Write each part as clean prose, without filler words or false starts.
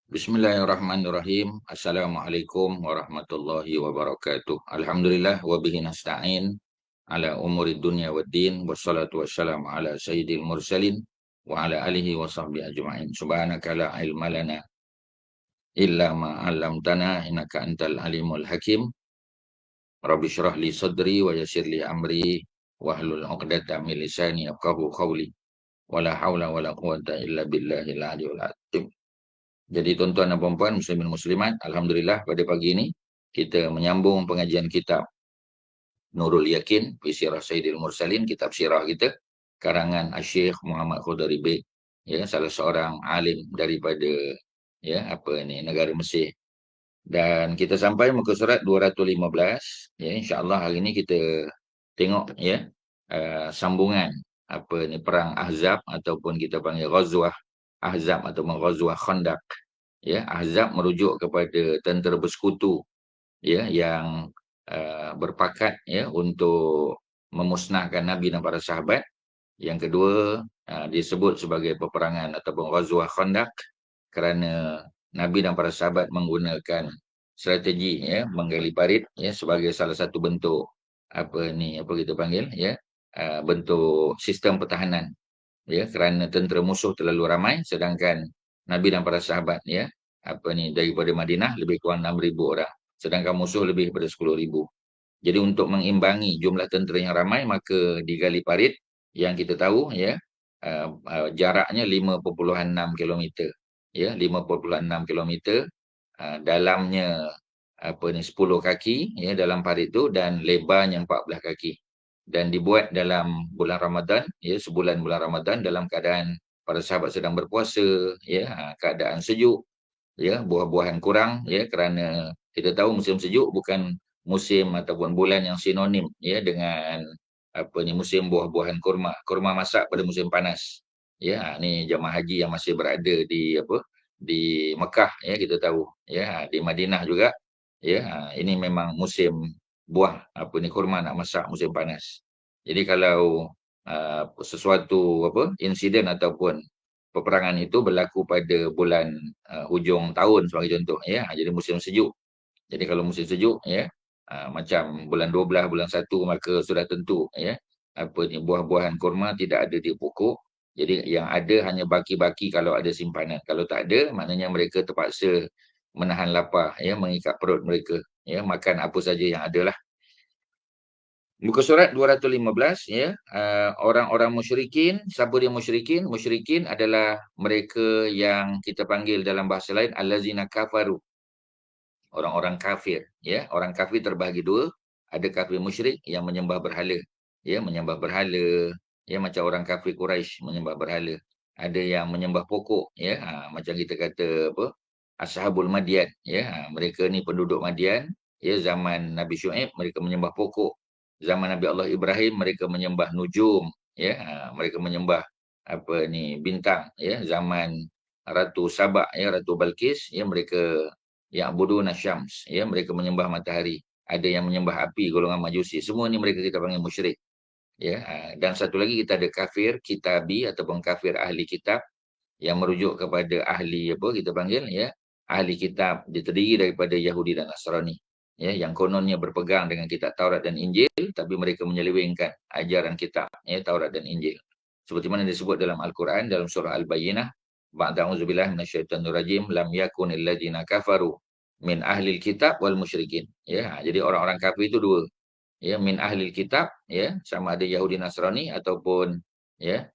Bismillahirrahmanirrahim. Assalamualaikum warahmatullahi wabarakatuh. Alhamdulillah wa bihi nasta'in ala umuri dunya waddin wassalatu wassalamu ala sayyidil mursalin wa ala alihi wa sahbihi ajma'in. Subhanaka la ilma lana illa ma 'allamtana innaka antal alimul hakim. Rabbi shrah li sadri wa yassir li amri wahlul 'uqdatam min lisani yafqahu qawli. Wala haula wala quwwata illa billahil aliyyil azim. Jadi tuan-tuan dan puan-puan, muslimin muslimat, alhamdulillah pada pagi ini kita menyambung pengajian kitab Nurul Yakin fi Sirah Sayyidil Mursalin, kitab sirah kita karangan Asy-Syaikh Muhammad Khudairi Beg, ya, salah seorang alim daripada negara Mesir. Dan kita sampai muka surat 215, ya, insya-Allah hari ini kita tengok, ya, sambungan perang Ahzab ataupun kita panggil Ghazwah Ahzab atau Ghazwah Khandaq. Ya, Ahzab merujuk kepada tentera bersekutu, ya, yang berpakat, ya, untuk memusnahkan Nabi dan para sahabat. Yang kedua, disebut sebagai peperangan ataupun Ghazwah Khandaq kerana Nabi dan para sahabat menggunakan strategi, ya, menggali parit, ya, sebagai salah satu bentuk apa kita panggil, ya, bentuk sistem pertahanan, ya, kerana tentera musuh terlalu ramai sedangkan Nabi dan para sahabat, ya, daripada Madinah lebih kurang 6,000 orang sedangkan musuh lebih daripada 10,000. Jadi untuk mengimbangi jumlah tentera yang ramai maka digali parit yang kita tahu, ya, jaraknya 5.6 kilometer, ya, 5.6 kilometer, dalamnya 10 kaki, ya, dalam parit itu dan lebarnya 14 kaki. Dan dibuat dalam bulan Ramadan, ya, sebulan bulan Ramadan dalam keadaan para sahabat sedang berpuasa, ya, keadaan sejuk, ya, buah-buahan kurang, ya, kerana kita tahu musim sejuk bukan musim ataupun bulan yang sinonim, ya, dengan musim buah-buahan kurma. Kurma masak pada musim panas. Ya, ni jemaah haji yang masih berada di Mekah, ya, kita tahu, ya, di Madinah juga, ya, ini memang musim buah kurma nak masak musim panas. Jadi kalau sesuatu insiden ataupun peperangan itu berlaku pada bulan hujung tahun sebagai contoh, ya, jadi musim sejuk. Jadi kalau musim sejuk, ya, macam bulan 12 bulan 1 maka sudah tentu, ya, buah-buahan kurma tidak ada di pokok. Jadi yang ada hanya baki-baki kalau ada simpanan. Kalau tak ada maknanya mereka terpaksa menahan lapar, ya, mengikat perut mereka, ya, makan apa saja yang ada lah. Muka surat 215, ya, orang-orang musyrikin. Siapa dia musyrikin? Musyrikin adalah mereka yang kita panggil dalam bahasa lain allazina kafaru. Orang-orang kafir, ya. Orang kafir terbahagi dua. Ada kafir musyrik yang menyembah berhala, ya, menyembah berhala, ya, macam orang kafir Quraisy menyembah berhala. Ada yang menyembah pokok, ya, macam kita kata Ashabul Madyan, ya, mereka ni penduduk Madyan, ya, zaman Nabi Syuaib mereka menyembah pokok. Zaman Nabi Allah Ibrahim mereka menyembah nujum, ya, mereka menyembah bintang, ya. Zaman Ratu Sabak, ya, Ratu Balkis, ya, mereka ya'buduna syams, ya, mereka menyembah matahari. Ada yang menyembah api, golongan Majusi. Semua ni mereka kita panggil musyrik, ya. Dan satu lagi kita ada kafir kitabi ataupun kafir ahli kitab yang merujuk kepada ahli kita panggil, ya, ahli kitab, dia terdiri daripada Yahudi dan Nasrani, ya, yang kononnya berpegang dengan kitab Taurat dan Injil tapi mereka menyelewengkan ajaran kitab, ya, Taurat dan Injil. Seperti mana disebut dalam Al-Quran dalam surah Al-Bayyinah, ba'da auzubillahi minasyaitonir rajim, lam yakunil ladzina kafaru min ahlil kitab wal musyrikin, ya. Jadi orang-orang kafir itu dua, ya, min ahlil kitab, ya, sama ada Yahudi Nasrani ataupun, ya,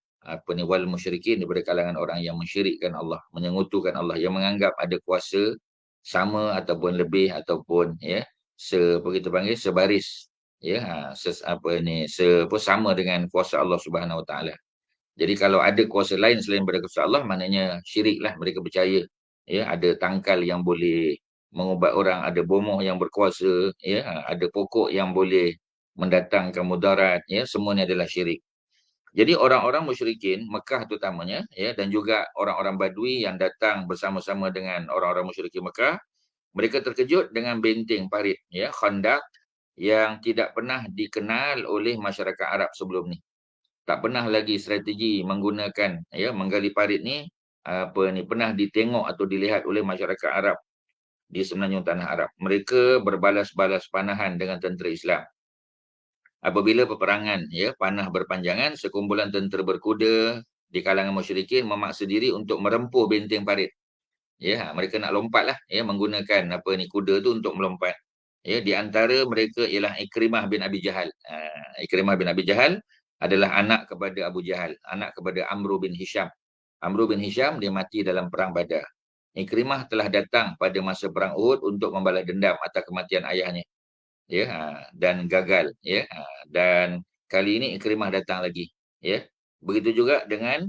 wal musyrikin, daripada kalangan orang yang mensyirikkan Allah, menyekutukan Allah, yang menganggap ada kuasa sama ataupun lebih ataupun, ya, kita panggil sebaris, ya, sama dengan kuasa Allah Subhanahu Wa Taala. Jadi kalau ada kuasa lain selain daripada kuasa Allah, maknanya syiriklah, mereka percaya, ya, ada tangkal yang boleh mengubat orang, ada bomoh yang berkuasa, ya, ada pokok yang boleh mendatangkan mudarat, ya, semua ni adalah syirik. Jadi orang-orang musyrikin Mekah terutamanya, ya, dan juga orang-orang Badui yang datang bersama-sama dengan orang-orang musyrikin Mekah, mereka terkejut dengan benteng parit, ya, Khandaq, yang tidak pernah dikenal oleh masyarakat Arab sebelum ni. Tak pernah lagi strategi menggunakan, ya, menggali parit ni pernah ditengok atau dilihat oleh masyarakat Arab di semenanjung tanah Arab. Mereka berbalas-balas panahan dengan tentera Islam. Apabila peperangan panah berpanjangan, sekumpulan tentera berkuda di kalangan musyrikin memaksa diri untuk merempuh benteng parit. Mereka nak lompat lah, menggunakan kuda tu untuk melompat. Di antara mereka ialah Ikrimah bin Abi Jahal. Ikrimah bin Abi Jahal adalah anak kepada Abu Jahal, anak kepada Amru bin Hisham. Amru bin Hisham dia mati dalam perang Badar. Ikrimah telah datang pada masa perang Uhud untuk membalas dendam atas kematian ayahnya. Dan gagal. Dan kali ini Ikrimah datang lagi. Begitu juga dengan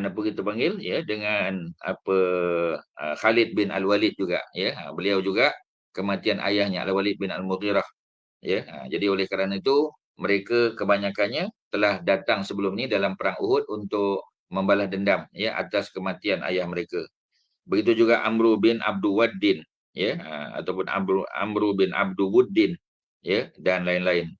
apa kita panggil dengan Khalid bin Al-Walid juga. Beliau juga kematian ayahnya Al-Walid bin Al-Mughirah. Jadi oleh kerana itu mereka kebanyakannya telah datang sebelum ni dalam perang Uhud untuk membalas dendam atas kematian ayah mereka. Begitu juga Amru bin Abdul Waddin ataupun Amru bin Abdul Wuddin dan lain-lain.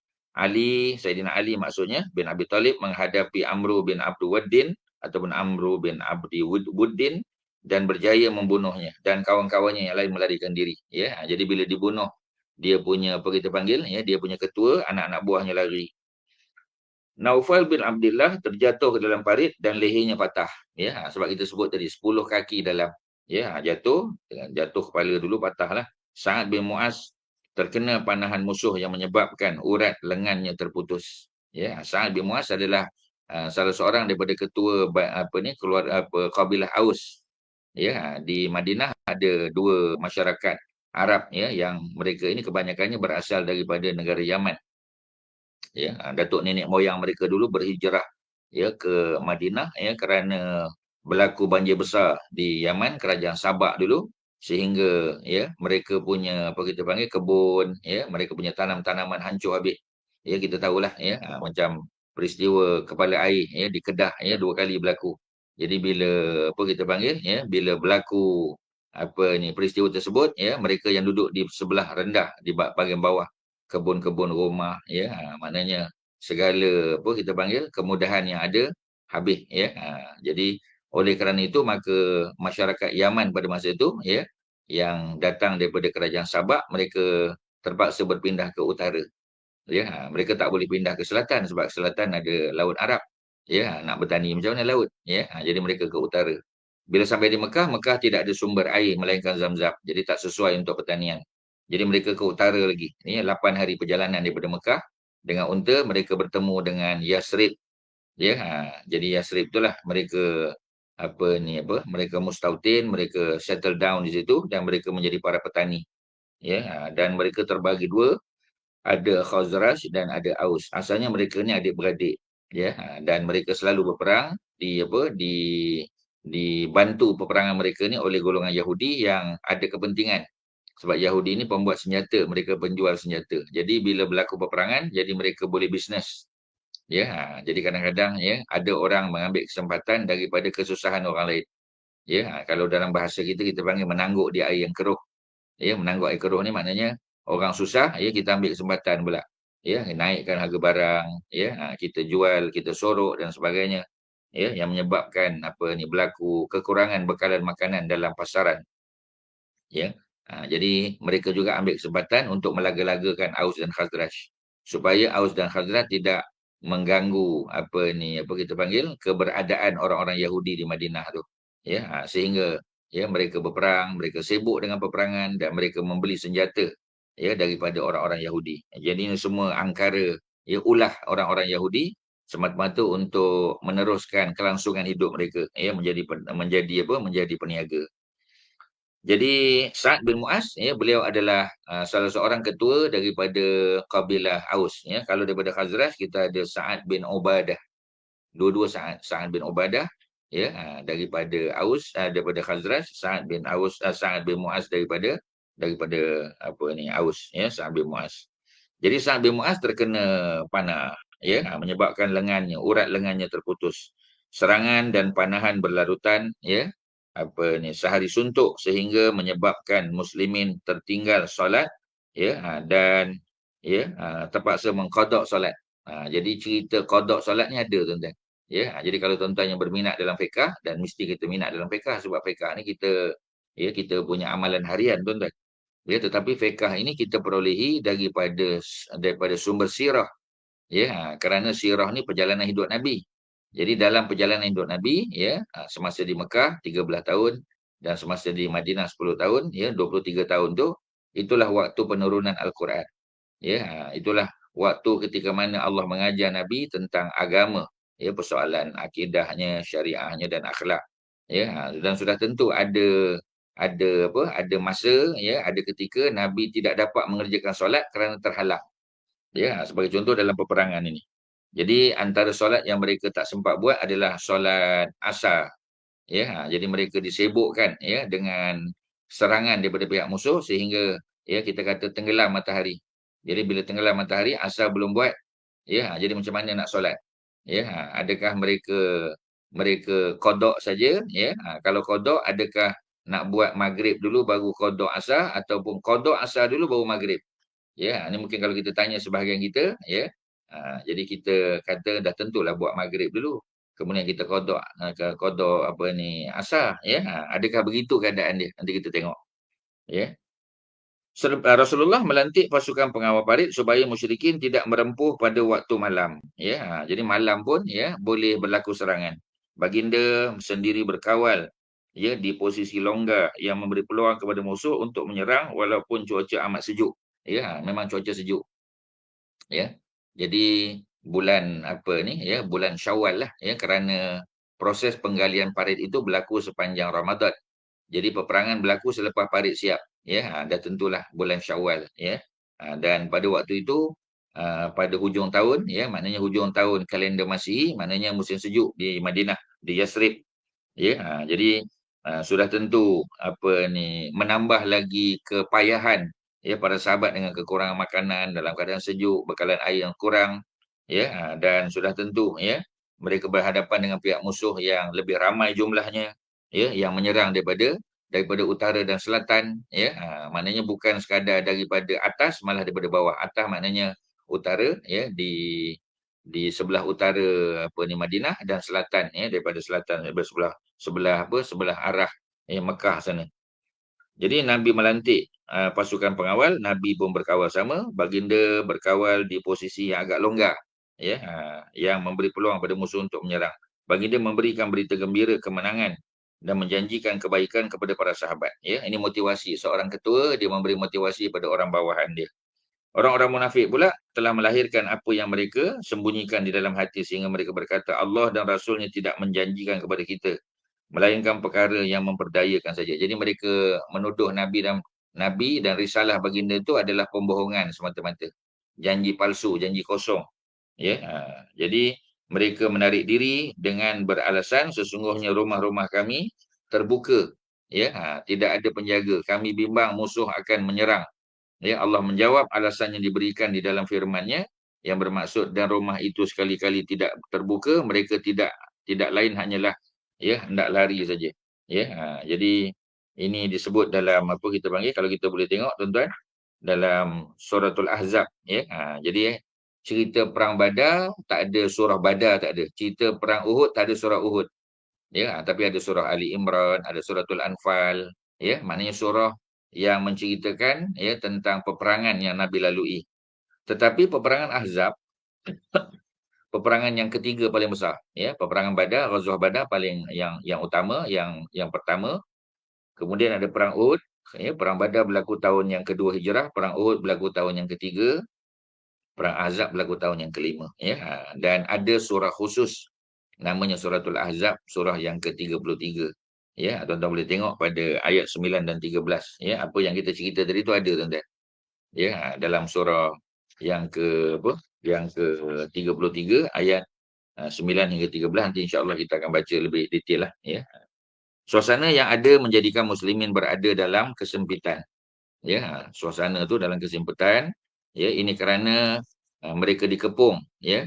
Sayyidina Ali maksudnya bin Abi Talib menghadapi Amru bin Abdul Waddin ataupun Amru bin Abdi Wuddin dan berjaya membunuhnya dan kawan-kawannya yang lain melarikan diri. Jadi bila dibunuh dia punya apa kita panggil dia punya ketua, anak-anak buahnya lari. Naufal bin Abdullah terjatuh ke dalam parit dan lehernya patah. Sebab kita sebut tadi 10 kaki dalam. Jatuh kepala dulu patahlah. Sa'ad bin Mu'az terkena panahan musuh yang menyebabkan urat lengannya terputus. Sa'ad bin Mu'az adalah salah seorang daripada ketua kabilah Aus. Di Madinah ada dua masyarakat Arab yang mereka ini kebanyakannya berasal daripada negara Yaman. Datuk nenek moyang mereka dulu berhijrah ke Madinah kerana berlaku banjir besar di Yaman, kerajaan Sabak dulu, sehingga mereka punya apa kita panggil kebun, mereka punya tanam-tanaman hancur habis. Kita tahulah macam peristiwa kepala air di Kedah 2 kali berlaku. Jadi bila apa kita panggil bila berlaku peristiwa tersebut mereka yang duduk di sebelah rendah di bahagian bawah kebun-kebun rumah maknanya segala apa kita panggil kemudahan yang ada habis jadi oleh kerana itu maka masyarakat Yaman pada masa itu yang datang daripada kerajaan Sabak mereka terpaksa berpindah ke utara. Mereka tak boleh pindah ke selatan sebab selatan ada laut Arab. Nak bertani macam mana laut jadi mereka ke utara. Bila sampai di Mekah, Mekah tidak ada sumber air melainkan Zam-Zam. Jadi tak sesuai untuk pertanian. Jadi mereka ke utara lagi. 8 hari perjalanan daripada Mekah. Dengan unta mereka bertemu dengan Yasrib. Jadi Yasrib itulah mereka mereka mustautin, mereka settle down di situ dan mereka menjadi para petani. Dan mereka terbagi dua, ada Khazraj dan ada Aus. Asalnya mereka ni adik-beradik. Dan mereka selalu berperang dibantu peperangan mereka ni oleh golongan Yahudi yang ada kepentingan. Sebab Yahudi ni pembuat senjata, mereka penjual senjata. Jadi bila berlaku peperangan, jadi mereka boleh bisnes. Jadi kadang-kadang ada orang mengambil kesempatan daripada kesusahan orang lain. Kalau dalam bahasa kita panggil menangguk di air yang keruh. Menangguk air keruh ni maknanya orang susah, kita ambil kesempatan pula. Naikkan harga barang, kita jual, kita sorok dan sebagainya. Yang menyebabkan berlaku kekurangan bekalan makanan dalam pasaran. Jadi mereka juga ambil kesempatan untuk melaga-lagakan Aus dan Khazraj supaya Aus dan Khazraj tidak mengganggu kita panggil keberadaan orang-orang Yahudi di Madinah tu. Sehingga mereka berperang, mereka sibuk dengan peperangan dan mereka membeli senjata daripada orang-orang Yahudi. Jadi ini semua angkara ulah orang-orang Yahudi semata-mata untuk meneruskan kelangsungan hidup mereka menjadi peniaga. Jadi Sa'ad bin Mu'az beliau adalah salah seorang ketua daripada kabilah Aus. Kalau daripada Khazraj kita ada Sa'ad bin Ubadah. Dua-dua Sa'ad bin Ubadah daripada Aus, daripada Khazraj, Sa'ad bin Mu'az daripada Aus, Sa'ad bin Mu'az. Jadi Sa'ad bin Mu'az terkena panah menyebabkan urat lengannya terputus. Serangan dan panahan berlarutan sehari suntuk sehingga menyebabkan muslimin tertinggal solat dan terpaksa mengqada solat. Jadi cerita qada solat ni ada tuan-tuan. Ya, jadi kalau tuan-tuan yang berminat dalam fiqh, dan mesti kita minat dalam fiqh, sebab fiqh ni kita punya amalan harian, tuan-tuan. Ya, tetapi fiqh ini kita perolehi daripada sumber sirah. Ya, kerana sirah ni perjalanan hidup Nabi. Jadi dalam perjalanan hidup Nabi, ya, semasa di Mekah 13 tahun dan semasa di Madinah 10 tahun, ya, 23 tahun tu, itulah waktu penurunan Al-Quran. Ya, itulah waktu ketika mana Allah mengajar Nabi tentang agama, ya, persoalan akidahnya, syariahnya dan akhlak. Ya, dan sudah tentu ada masa, ya, ada ketika Nabi tidak dapat mengerjakan solat kerana terhalang. Ya, sebagai contoh dalam peperangan ini. Jadi antara solat yang mereka tak sempat buat adalah solat asar. Ya, jadi mereka disebukkan, ya, dengan serangan daripada pihak musuh sehingga, ya, kita kata tenggelam matahari. Jadi bila tenggelam matahari, asar belum buat, ya, jadi macam mana nak solat? Ya, adakah mereka mereka qada saja, ya? Kalau qada, adakah nak buat maghrib dulu baru qada asar, ataupun qada asar dulu baru maghrib? Ya, ni mungkin kalau kita tanya sebahagian kita, ya. Jadi kita kata dah tentulah buat maghrib dulu. Kemudian kita qada apa ni, asar, ya. Adakah begitu keadaan dia? Nanti kita tengok, ya. Rasulullah melantik pasukan pengawal parit supaya musyrikin tidak merempuh pada waktu malam, ya. Jadi malam pun, ya, boleh berlaku serangan. Baginda sendiri berkawal, ya, di posisi longgar yang memberi peluang kepada musuh untuk menyerang walaupun cuaca amat sejuk. Ya, memang cuaca sejuk. Ya. Jadi bulan apa ni, ya, bulan Syawal lah, ya, kerana proses penggalian parit itu berlaku sepanjang Ramadan. Jadi peperangan berlaku selepas parit siap, ya. Dah tentulah bulan Syawal, ya. Dan pada waktu itu, pada hujung tahun, ya, maknanya hujung tahun kalender Masihi, maknanya musim sejuk di Madinah, di Yathrib, ya. Jadi sudah tentu apa ni, menambah lagi kepayahan, ya, para sahabat dengan kekurangan makanan dalam keadaan sejuk, bekalan air yang kurang, ya. Dan sudah tentu, ya, mereka berhadapan dengan pihak musuh yang lebih ramai jumlahnya, ya, yang menyerang daripada utara dan selatan, ya. Maknanya bukan sekadar daripada atas, malah daripada bawah. Atas maknanya utara, ya, di sebelah utara apa ni, Madinah, dan selatan, ya, daripada selatan, daripada sebelah arah, Mekah sana. Jadi Nabi melantik pasukan pengawal, Nabi pun berkawal sama, baginda berkawal di posisi yang agak longgar, ya, yang memberi peluang pada musuh untuk menyerang. Baginda memberikan berita gembira kemenangan dan menjanjikan kebaikan kepada para sahabat, ya. Ini motivasi seorang ketua, dia memberi motivasi pada orang bawahan dia. Orang-orang munafik pula telah melahirkan apa yang mereka sembunyikan di dalam hati sehingga mereka berkata, Allah dan Rasulnya tidak menjanjikan kepada kita melainkan perkara yang memperdayakan saja. Jadi mereka menuduh Nabi dan risalah baginda itu adalah pembohongan semata-mata. Janji palsu, janji kosong. Ya, jadi mereka menarik diri dengan beralasan sesungguhnya rumah-rumah kami terbuka. Ya, tidak ada penjaga. Kami bimbang musuh akan menyerang. Ya, Allah menjawab alasan yang diberikan di dalam firman-Nya yang bermaksud dan rumah itu sekali-kali tidak terbuka, mereka tidak lain hanyalah, ya, hendak lari saja. Ya, jadi ini disebut dalam apa kita panggil, kalau kita boleh tengok tuan-tuan, dalam suratul Ahzab, ya. Jadi cerita perang Badar tak ada, surah Badar tak ada. Cerita perang Uhud tak ada surah Uhud. Ya, tapi ada surah Ali Imran, ada suratul Anfal, ya, maknanya surah yang menceritakan, ya, tentang peperangan yang Nabi lalui. Tetapi peperangan Ahzab, peperangan yang ketiga paling besar, ya, peperangan Badar, Ghazwah Badar paling yang utama, yang pertama. Kemudian ada perang Uhud, ya, perang Badar berlaku tahun yang kedua Hijrah, perang Uhud berlaku tahun yang ketiga, perang Ahzab berlaku tahun yang kelima, ya. Dan ada surah khusus namanya suratul Ahzab, surah yang ke-33. Ya, tuan-tuan boleh tengok pada ayat 9 dan 13, ya, apa yang kita cerita tadi tu ada, tuan-tuan. Ya, dalam surah yang ke apa? Yang ke-33 ayat 9 hingga 13, nanti insya-Allah kita akan baca lebih detail lah, ya. Suasana yang ada menjadikan muslimin berada dalam kesempitan. Ya, suasana tu dalam kesempitan, ya, ini kerana mereka dikepung, ya,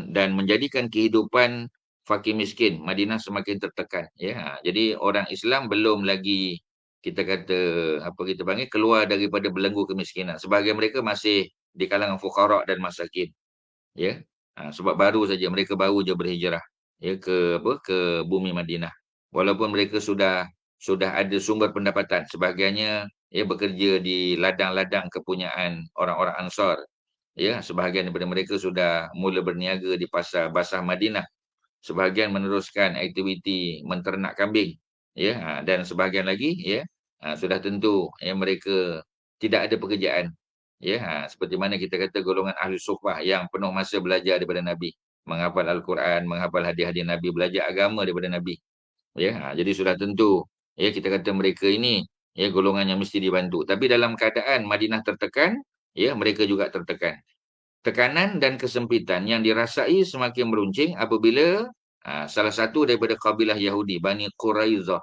dan menjadikan kehidupan fakir miskin Madinah semakin tertekan, ya. Jadi orang Islam belum lagi, kita kata apa kita panggil, keluar daripada belenggu kemiskinan. Sebahagian mereka masih di kalangan fuqara dan masakin, ya. Sebab baru saja mereka baru je berhijrah ya ke bumi Madinah. Walaupun mereka sudah ada sumber pendapatan, sebahagiannya ya bekerja di ladang-ladang kepunyaan orang-orang Ansar. Ya, sebahagian daripada mereka sudah mula berniaga di pasar basah Madinah. Sebahagian meneruskan aktiviti menternak kambing, ya, dan sebahagian lagi ya sudah tentu ya mereka tidak ada pekerjaan, ya, seperti mana kita kata golongan ahli sufah yang penuh masa belajar daripada Nabi, menghafal Al-Quran, menghafal hadis-hadis Nabi, belajar agama daripada Nabi, ya. Jadi sudah tentu ya kita kata mereka ini ya golongan yang mesti dibantu. Tapi dalam keadaan Madinah tertekan, ya mereka juga tertekan. Tekanan dan kesempitan yang dirasai semakin meruncing apabila salah satu daripada kabilah Yahudi, Bani Quraizah,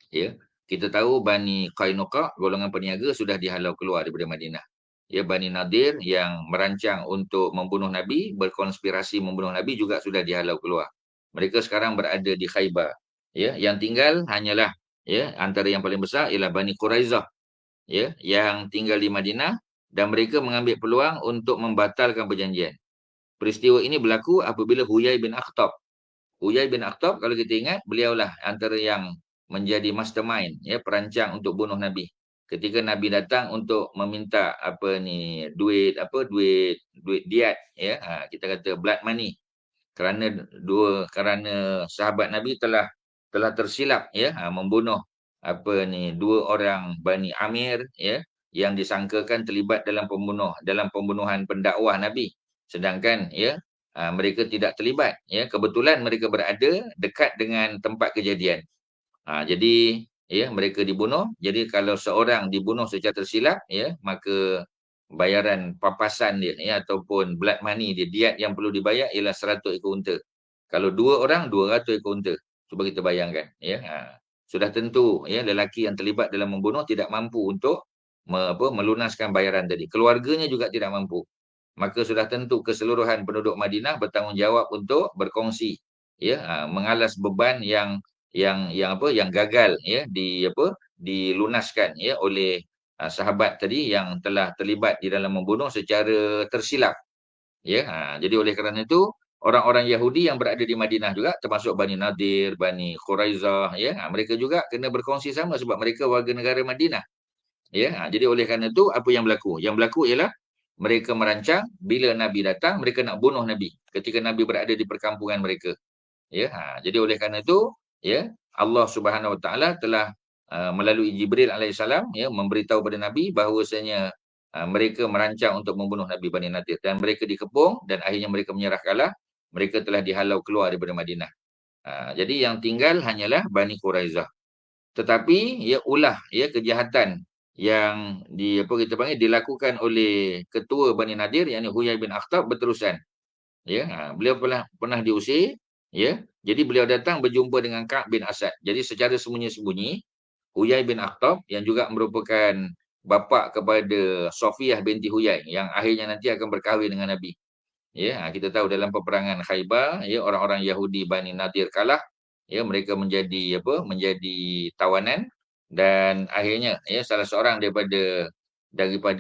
ya, kita tahu Bani Qainuqa, golongan peniaga sudah dihalau keluar daripada Madinah. Ya, Bani Nadir yang merancang untuk membunuh Nabi, berkonspirasi membunuh Nabi juga sudah dihalau keluar. Mereka sekarang berada di Khaybar. Ya, yang tinggal hanyalah ya antara yang paling besar ialah Bani Quraizah, ya, yang tinggal di Madinah, dan mereka mengambil peluang untuk membatalkan perjanjian. Peristiwa ini berlaku apabila Huyai bin Akhtab. Huyai bin Akhtab, kalau kita ingat, beliaulah antara yang menjadi mastermind ya perancang untuk bunuh Nabi. Ketika Nabi datang untuk meminta duit diat ya, kita kata blood money, kerana sahabat Nabi telah tersilap ya membunuh dua orang Bani Amir ya yang disangkakan terlibat dalam pembunuhan pendakwah Nabi, sedangkan ya mereka tidak terlibat ya, kebetulan mereka berada dekat dengan tempat kejadian. Jadi ya mereka dibunuh. Jadi kalau seorang dibunuh secara tersilap ya, maka bayaran papasan dia ya ataupun blood money dia, diat yang perlu dibayar ialah 100 ekor unta. Kalau dua orang 200 ekor unta. Cuba kita bayangkan ya. Sudah tentu ya lelaki yang terlibat dalam membunuh tidak mampu untuk melunaskan bayaran tadi. Keluarganya juga tidak mampu. Maka sudah tentu keseluruhan penduduk Madinah bertanggungjawab untuk berkongsi ya mengalas beban yang gagal ya dilunaskan ya oleh sahabat tadi yang telah terlibat di dalam membunuh secara tersilap ya. Jadi oleh kerana itu orang-orang Yahudi yang berada di Madinah juga termasuk Bani Nadir, Bani Quraizah ya, mereka juga kena berkongsi sama sebab mereka warga negara Madinah ya. Jadi oleh kerana itu apa yang berlaku? Yang berlaku ialah mereka merancang bila Nabi datang mereka nak bunuh Nabi ketika Nabi berada di perkampungan mereka. Ya, jadi oleh kerana itu, ya, Allah Subhanahu Wa Taala telah melalui Jibril alaihissalam ya memberitahu kepada Nabi bahawasanya mereka merancang untuk membunuh Nabi Bani Nadir dan mereka dikepung dan akhirnya mereka menyerah kalah. Mereka telah dihalau keluar daripada Madinah. Jadi yang tinggal hanyalah Bani Quraizah. Tetapi ya ulah ya kejahatan yang kita panggil dilakukan oleh ketua Bani Nadir yakni Huyai bin Akhtab berterusan. Ya, beliau pernah diusir, ya. Jadi beliau datang berjumpa dengan Ka'ab bin Asad. Jadi secara sembunyi-sembunyi, Huyai bin Akhtab yang juga merupakan bapa kepada Sofiyah binti Huyai yang akhirnya nanti akan berkahwin dengan Nabi. Ya, kita tahu dalam peperangan Khaybar, ya orang-orang Yahudi Bani Nadir kalah, ya mereka menjadi tawanan dan akhirnya ya salah seorang daripada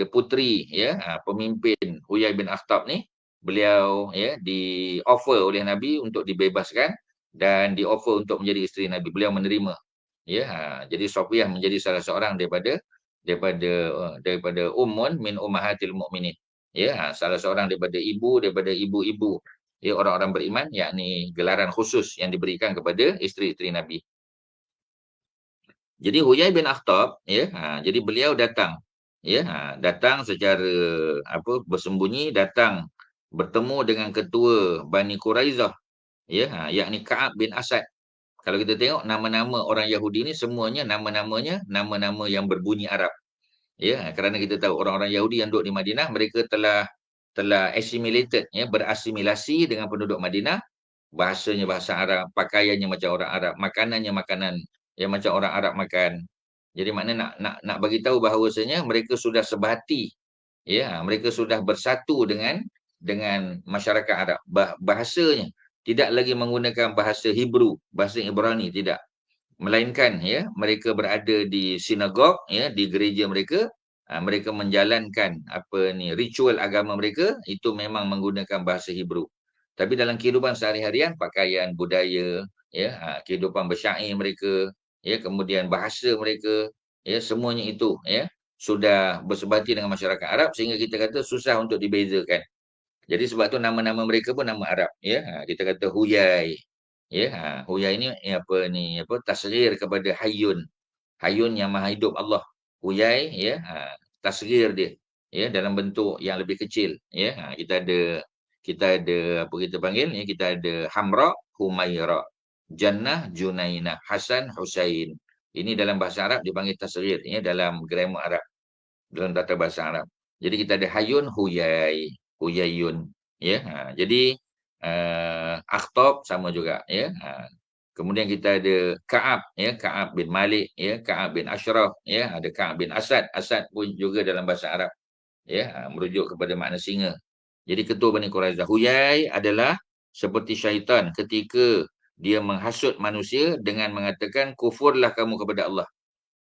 puteri ya pemimpin Huyai bin Akhtab ni, beliau ya di offer oleh Nabi untuk dibebaskan dan di offer untuk menjadi isteri Nabi. Beliau menerima ya. Jadi Sofiyah menjadi salah seorang daripada ummun min ummahatil mukminin ya, salah seorang daripada ibu-ibu ya orang-orang beriman, yakni gelaran khusus yang diberikan kepada isteri-isteri Nabi. Jadi Huyai bin Akhtab ya, jadi beliau datang ya, datang secara bersembunyi, datang bertemu dengan ketua Bani Quraizah ya, yakni Ka'ab bin Asad. Kalau kita tengok nama-nama orang Yahudi ni semuanya nama-namanya nama-nama yang berbunyi Arab. Ya, kerana kita tahu orang-orang Yahudi yang duduk di Madinah mereka telah assimilated ya, berasimilasi dengan penduduk Madinah. Bahasanya bahasa Arab, pakaiannya macam orang Arab, makanannya makanan yang macam orang Arab makan. Jadi maknanya nak bagi tahu bahawasanya mereka sudah sebahati ya, mereka sudah bersatu dengan masyarakat Arab. Bahasanya tidak lagi menggunakan bahasa Hebrew, bahasa Ibrani, tidak, melainkan ya mereka berada di sinagog ya, di gereja mereka mereka menjalankan ritual agama mereka itu memang menggunakan bahasa Hebrew. Tapi dalam kehidupan sehari-harian, pakaian, budaya, ya, kehidupan bersyair mereka, ya, kemudian bahasa mereka, ya, semuanya itu, ya, sudah bersebati dengan masyarakat Arab sehingga kita kata susah untuk dibezakan. Jadi sebab tu nama-nama mereka pun nama Arab, ya. Kita kata Huyai, ya. Huyai ni tasghir kepada Hayyun. Hayyun yang Maha Hidup Allah. Huyai, ya, tasghir dia, ya, dalam bentuk yang lebih kecil, ya. Kita ada apa kita panggil, ya, kita ada Hamra, Humaira, Jannah, Junainah, Hasan, Husain. Ini dalam bahasa Arab dipanggil tasghir, ya, dalam grammar Arab, dalam tata bahasa Arab. Jadi kita ada Hayun, Huyai, Huyayun, ya. Jadi Akhtab sama juga, ya. Kemudian kita ada Ka'ab, ya, Ka'ab bin Malik, ya, Ka'ab bin Ashraf, ya, ada Ka'ab bin Asad. Asad pun juga dalam bahasa Arab, ya, merujuk kepada makna singa. Jadi ketua Bani Quraizah. Huyai adalah seperti syaitan ketika dia menghasut manusia dengan mengatakan kufurlah kamu kepada Allah.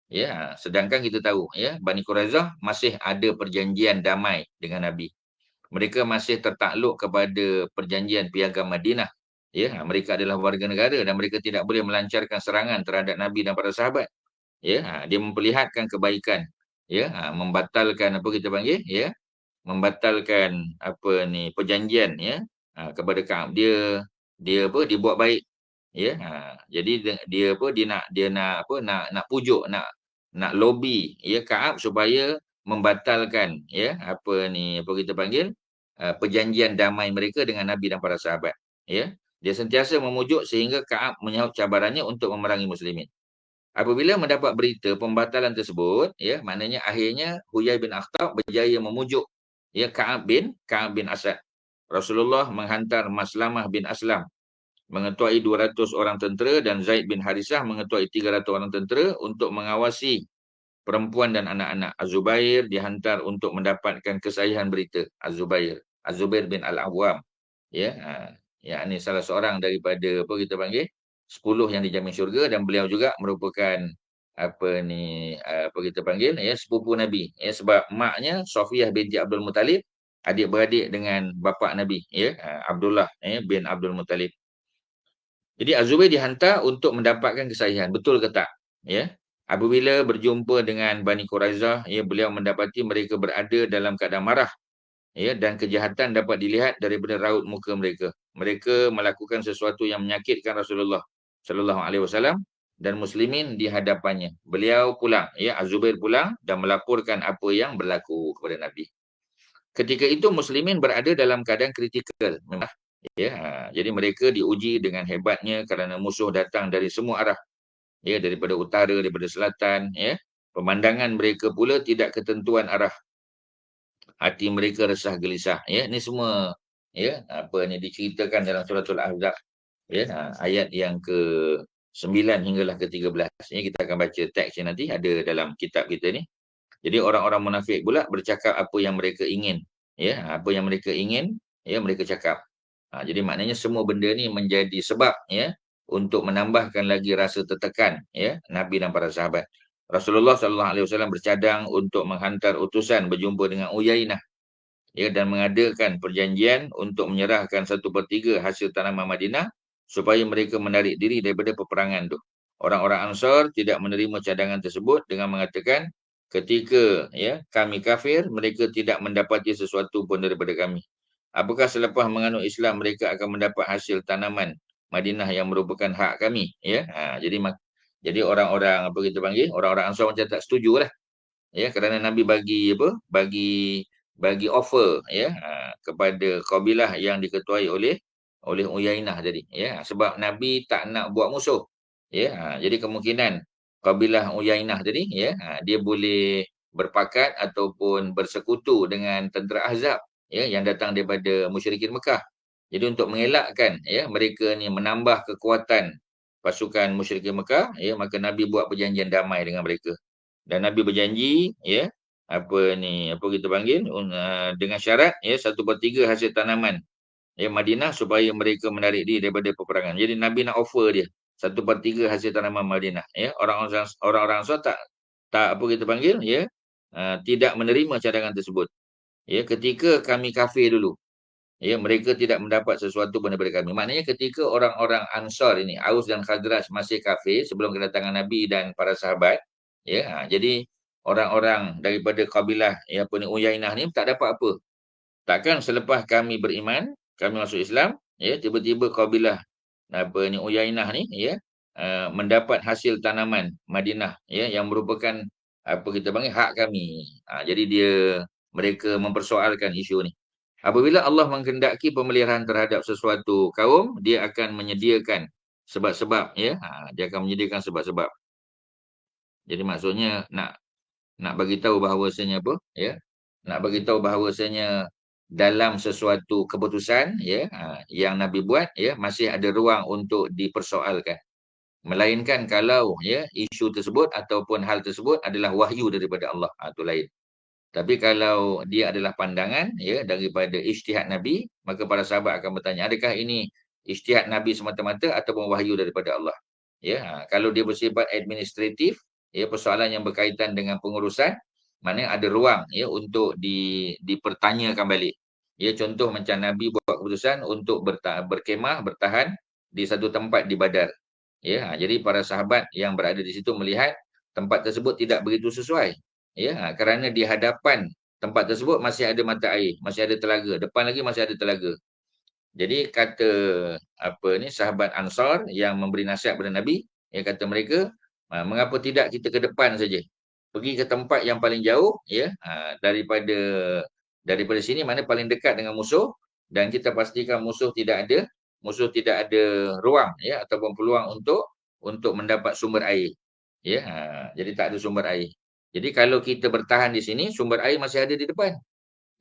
Ya, sedangkan kita tahu, ya, Bani Quraizah masih ada perjanjian damai dengan Nabi. Mereka masih tertakluk kepada perjanjian Piagam Madinah. Ya, mereka adalah warga negara dan mereka tidak boleh melancarkan serangan terhadap Nabi dan para sahabat. Ya, dia memperlihatkan kebaikan. Ya, membatalkan apa kita panggil, ya, membatalkan perjanjian, ya, kepada Ka'ab. Dia buat baik, ya. Jadi dia nak pujuk, nak lobby, ya, Ka'ab supaya membatalkan, ya, apa kita panggil, perjanjian damai mereka dengan Nabi dan para sahabat, ya. Dia sentiasa memujuk sehingga Ka'ab menyahut cabarannya untuk memerangi muslimin. Apabila mendapat berita pembatalan tersebut, ya, maknanya akhirnya Huyai bin Akhtab berjaya memujuk, ya, Ka'ab bin Asad. Rasulullah menghantar Maslamah bin Aslam mengetuai 200 orang tentera dan Zaid bin Harisah mengetuai 300 orang tentera untuk mengawasi perempuan dan anak-anak. Az-Zubair dihantar untuk mendapatkan kesahihan berita. Az-Zubair bin Al-Awwam, ya, ini salah seorang daripada apa kita panggil 10 yang dijamin syurga, dan beliau juga merupakan apa kita panggil, ya, sepupu Nabi, ya, sebab maknya Safiyah binti Abdul Muttalib adik-beradik dengan bapa Nabi, ya, Abdullah, bin Abdul Muttalib. Jadi Az-Zubair dihantar untuk mendapatkan kesahihan. Betul ke tak? Ya. Apabila berjumpa dengan Bani Quraizah, ya, beliau mendapati mereka berada dalam keadaan marah, ya, dan kejahatan dapat dilihat daripada raut muka mereka. Mereka melakukan sesuatu yang menyakitkan Rasulullah sallallahu alaihi wasallam dan muslimin di hadapannya. Beliau pulang, ya, Az-Zubair pulang dan melaporkan apa yang berlaku kepada Nabi. Ketika itu muslimin berada dalam keadaan kritikal. Memang, ya, jadi mereka diuji dengan hebatnya kerana musuh datang dari semua arah, ya, daripada utara, daripada selatan, ya. Pemandangan mereka pula tidak ketentuan arah. Hati mereka resah gelisah, ya. Ini semua, ya, diceritakan dalam suratul Ahzab, ya, ayat yang ke-9 hinggalah ke-13. Ya, kita akan baca teksnya nanti, ada dalam kitab kita ni. Jadi orang-orang munafik pula bercakap apa yang mereka ingin, ya, apa yang mereka ingin, ya, mereka cakap. Jadi maknanya semua benda ni menjadi sebab, ya, untuk menambahkan lagi rasa tertekan, ya, Nabi dan para sahabat. Rasulullah sallallahu alaihi wasallam bercadang untuk menghantar utusan berjumpa dengan Uyainah, ya, dan mengadakan perjanjian untuk menyerahkan 1/3 hasil tanaman Madinah supaya mereka menarik diri daripada peperangan tu. Orang-orang Ansar tidak menerima cadangan tersebut dengan mengatakan, ketika, ya, kami kafir, mereka tidak mendapati sesuatu pun daripada kami. Apakah selepas menganut Islam mereka akan mendapat hasil tanaman Madinah yang merupakan hak kami, ya. Jadi orang-orang apa kita panggil, orang-orang Ansar macam tak setujulah, ya, kerana Nabi bagi offer, ya, kepada kabilah yang diketuai oleh Uyainah tadi, ya, sebab Nabi tak nak buat musuh, ya. Jadi kemungkinan kabilah Uyainah tadi, ya, dia boleh berpakat ataupun bersekutu dengan tentera Ahzab, ya, yang datang daripada musyrikin Mekah. Jadi untuk mengelakkan, ya, mereka ni menambah kekuatan pasukan musyrikin Mekah, ya, maka Nabi buat perjanjian damai dengan mereka. Dan Nabi berjanji, ya, apa kita panggil, dengan syarat, ya, 1/3 hasil tanaman, ya, Madinah supaya mereka menarik diri daripada peperangan. Jadi Nabi nak offer dia 1/3 hasil tanaman Madinah, ya. Orang-orang Ansar tak apa kita panggil, ya, tidak menerima cadangan tersebut. Ya, ketika kami kafir dulu, ya, mereka tidak mendapat sesuatu pun daripada kami. Maknanya ketika orang-orang Ansar ini, Aus dan Khazraj masih kafir sebelum kedatangan Nabi dan para sahabat, ya, jadi orang-orang daripada kabilah ya apa ni Uyainah ni tak dapat apa. Takkan selepas kami beriman, kami masuk Islam, ya, tiba-tiba kabilah apa ni Uyainah ni, ya, mendapat hasil tanaman Madinah, ya, yang merupakan apa kita panggil hak kami. Jadi mereka mempersoalkan isu ni. Apabila Allah menghendaki pemeliharaan terhadap sesuatu kaum, dia akan menyediakan sebab-sebab, ya. Dia akan menyediakan sebab-sebab. Jadi maksudnya nak bagi tahu bahawasanya apa, ya. Nak bagi tahu bahawasanya dalam sesuatu keputusan, ya, yang Nabi buat, ya, masih ada ruang untuk dipersoalkan. Melainkan kalau, ya, isu tersebut ataupun hal tersebut adalah wahyu daripada Allah, itu lain. Tapi kalau dia adalah pandangan, ya, daripada ijtihad Nabi, maka para sahabat akan bertanya, adakah ini ijtihad Nabi semata-mata ataupun wahyu daripada Allah? Ya, kalau dia bersifat administratif, ya, persoalan yang berkaitan dengan pengurusan, mana ada ruang, ya, untuk dipertanyakan balik. Ya, contoh macam Nabi buat keputusan untuk berkemah, bertahan di satu tempat di Badar. Ya, jadi para sahabat yang berada di situ melihat tempat tersebut tidak begitu sesuai. Ya, kerana di hadapan tempat tersebut masih ada mata air, masih ada telaga, depan lagi masih ada telaga. Jadi kata apa ni sahabat Ansar yang memberi nasihat kepada Nabi, ya, kata mereka, mengapa tidak kita ke depan saja? Pergi ke tempat yang paling jauh, ya, daripada sini mana paling dekat dengan musuh, dan kita pastikan musuh tidak ada ruang, ya, ataupun peluang untuk mendapat sumber air. Ya, jadi tak ada sumber air. Jadi kalau kita bertahan di sini, sumber air masih ada di depan.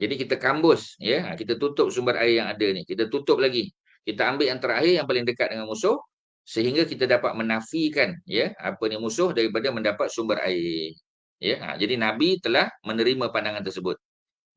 Jadi kita kambus, ya, kita tutup sumber air yang ada ni. Kita tutup lagi. Kita ambil yang terakhir yang paling dekat dengan musuh sehingga kita dapat menafikan, ya, apa ni musuh daripada mendapat sumber air. Ya, jadi Nabi telah menerima pandangan tersebut.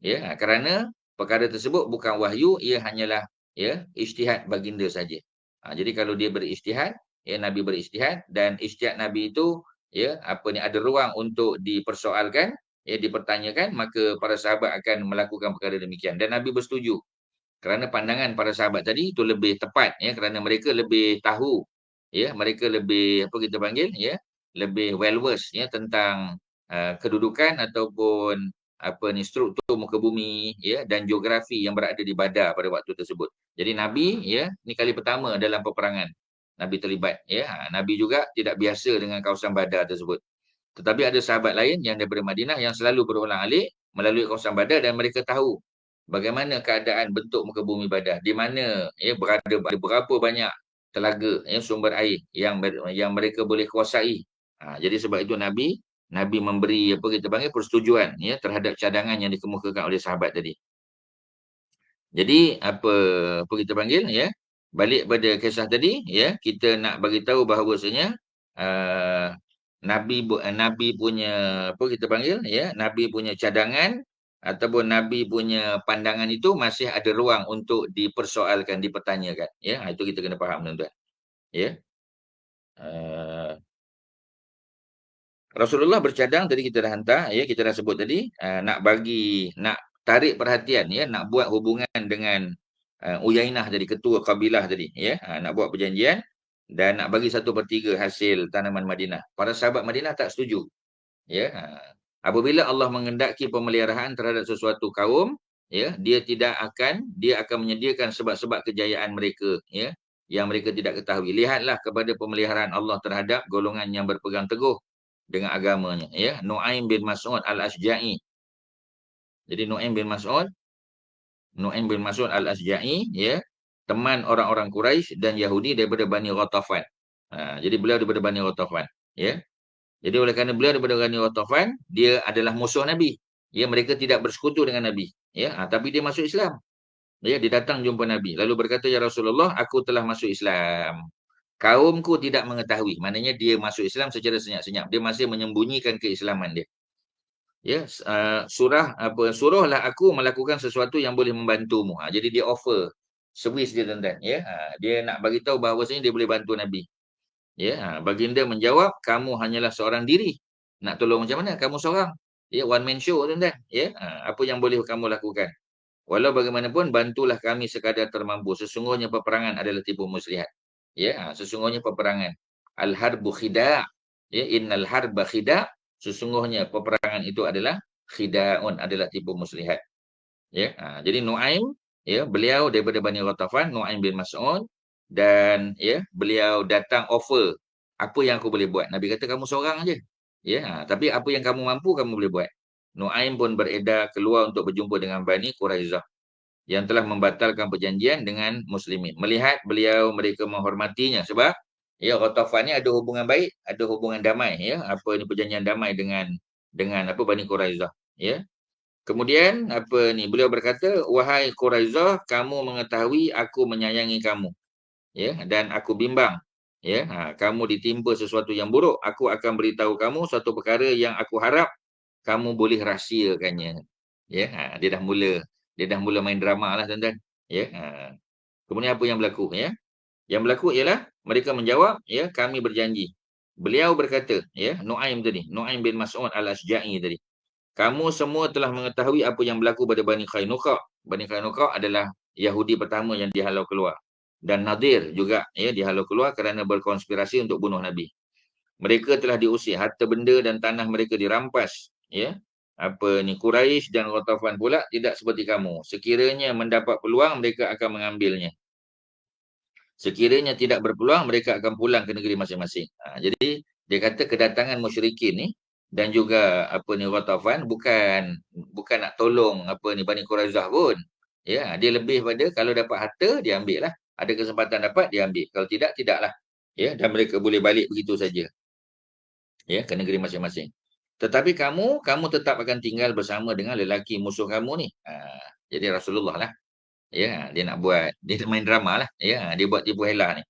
Ya, kerana perkara tersebut bukan wahyu, ia hanyalah, ya, ijtihad baginda saja. Jadi kalau dia berijtihad, ya, Nabi berijtihad dan ijtihad Nabi itu, ya, apa ni ada ruang untuk dipersoalkan, ya, dipertanyakan, maka para sahabat akan melakukan perkara demikian dan Nabi bersetuju. Kerana pandangan para sahabat tadi itu lebih tepat, ya, kerana mereka lebih tahu, ya, mereka lebih apa kita panggil, ya, lebih well versed, ya, tentang kedudukan ataupun apa ni struktur muka bumi, ya, dan geografi yang berada di Badar pada waktu tersebut. Jadi Nabi, ya, ni kali pertama dalam peperangan Nabi terlibat, ya. Nabi juga tidak biasa dengan kawasan Badar tersebut. Tetapi ada sahabat lain yang daripada Madinah yang selalu berulang-alik melalui kawasan Badar dan mereka tahu bagaimana keadaan bentuk muka bumi Badar, di mana, ya, ada berapa banyak telaga, ya, sumber air yang mereka boleh kuasai. Jadi sebab itu Nabi memberi apa kita panggil persetujuan, ya, terhadap cadangan yang dikemukakan oleh sahabat tadi. Jadi apa kita panggil, ya, balik pada kisah tadi, ya, kita nak bagi tahu bahawasanya Nabi punya apa kita panggil, ya, Nabi punya cadangan ataupun Nabi punya pandangan itu masih ada ruang untuk dipersoalkan, dipertanyakan, ya. Itu kita kena faham, tuan-tuan, ya. Rasulullah bercadang tadi kita dah hantar, ya, kita dah sebut tadi, nak tarik perhatian, ya, nak buat hubungan dengan Uyainah tadi, ketua kabilah tadi, ya, nak buat perjanjian dan nak bagi 1/3 hasil tanaman Madinah. Para sahabat Madinah tak setuju, ya. Apabila Allah menghendaki pemeliharaan terhadap sesuatu kaum, ya, dia akan menyediakan sebab-sebab kejayaan mereka, ya, yang mereka tidak ketahui. Lihatlah kepada pemeliharaan Allah terhadap golongan yang berpegang teguh dengan agamanya, ya. Nu'aim bin Mas'ud Al-Asja'i. Jadi Nu'aim bin Mas'ud Al-Asja'i, ya, teman orang-orang Quraisy dan Yahudi daripada Bani Ghatafan. Jadi beliau daripada Bani Ghatafan, ya. Jadi oleh kerana beliau daripada Bani Ghatafan, dia adalah musuh Nabi. Ya, mereka tidak bersekutu dengan Nabi, ya. Tapi dia masuk Islam. Ya, dia datang jumpa Nabi lalu berkata, "Ya Rasulullah, aku telah masuk Islam. Kaumku tidak mengetahui." Maknanya dia masuk Islam secara senyap-senyap. Dia masih menyembunyikan keislaman dia. Ya, suruhlah aku melakukan sesuatu yang boleh membantumu. Jadi dia offer servis dia, tuan-tuan, ya. Dia nak bagi tahu bahawasanya dia boleh bantu Nabi. Ya, baginda menjawab, "Kamu hanyalah seorang diri. Nak tolong macam mana? Kamu seorang." Ya, one man show tuan-tuan. Ya, apa yang boleh kamu lakukan? Walau bagaimanapun, bantulah kami sekadar termampu. Sesungguhnya peperangan adalah tipu muslihat. Ya, sesungguhnya peperangan. Al-harbu khida'. Ya, innal harba khida'. Sesungguhnya peperangan itu adalah khida'un, adalah tipu muslihat. Ya, jadi Nuaim, ya, beliau daripada Bani Ghatafan, Nuaim bin Mas'ud, dan ya, beliau datang offer apa yang aku boleh buat. Nabi kata kamu seorang aja. Ya, tapi apa yang kamu mampu kamu boleh buat. Nuaim pun beredar keluar untuk berjumpa dengan Bani Quraizah yang telah membatalkan perjanjian dengan muslimin. Melihat beliau mereka menghormatinya sebab ya Ghatafan ni ada hubungan baik, ada hubungan damai, ya. Apa ni perjanjian damai dengan apa Bani Quraizah, ya. Kemudian apa ni beliau berkata, wahai Quraizah, kamu mengetahui aku menyayangi kamu, ya, dan aku bimbang, ya, kamu ditimpa sesuatu yang buruk, aku akan beritahu kamu suatu perkara yang aku harap kamu boleh rahsiakannya. Ya, dia dah mula main drama lah tuan-tuan. Ya, kemudian apa yang berlaku, ya? Yang berlaku ialah mereka menjawab, ya, kami berjanji. Beliau berkata, ya, Nuaim tadi, Nuaim bin Mas'ud Al-Asja'i tadi. Kamu semua telah mengetahui apa yang berlaku pada Bani Qainuqa. Bani Qainuqa adalah Yahudi pertama yang dihalau keluar. Dan Nadir juga, ya, dihalau keluar kerana berkonspirasi untuk bunuh Nabi. Mereka telah diusir, harta benda dan tanah mereka dirampas, ya. Apa ni Quraisy dan Ghatafan pula tidak seperti kamu. Sekiranya mendapat peluang mereka akan mengambilnya. Sekiranya tidak berpeluang mereka akan pulang ke negeri masing-masing. Jadi dia kata kedatangan musyrikin ni dan juga apa ni Ghatafan bukan nak tolong apa ni Bani Quraizah pun. Ya, dia lebih pada kalau dapat harta dia ambil lah. Ada kesempatan dapat dia ambil. Kalau tidak tidaklah. Ya, dan mereka boleh balik begitu saja. Ya, ke negeri masing-masing. Tetapi kamu tetap akan tinggal bersama dengan lelaki musuh kamu ni. Jadi Rasulullah lah. Ya, dia nak buat, dia main drama lah. Ya, dia buat tipu helah ni.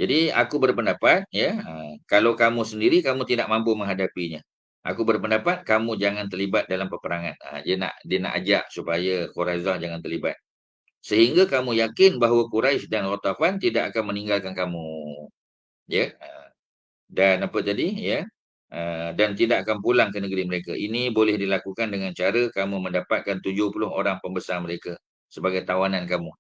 Jadi aku berpendapat, ya, kalau kamu sendiri kamu tidak mampu menghadapinya. Aku berpendapat kamu jangan terlibat dalam peperangan. Dia nak ajak supaya Quraizah jangan terlibat. Sehingga kamu yakin bahawa Quraisy dan Ghatafan tidak akan meninggalkan kamu. Ya. Dan apa tadi, ya, dan tidak akan pulang ke negeri mereka. Ini boleh dilakukan dengan cara kamu mendapatkan 70 orang pembesar mereka sebagai tawanan kamu.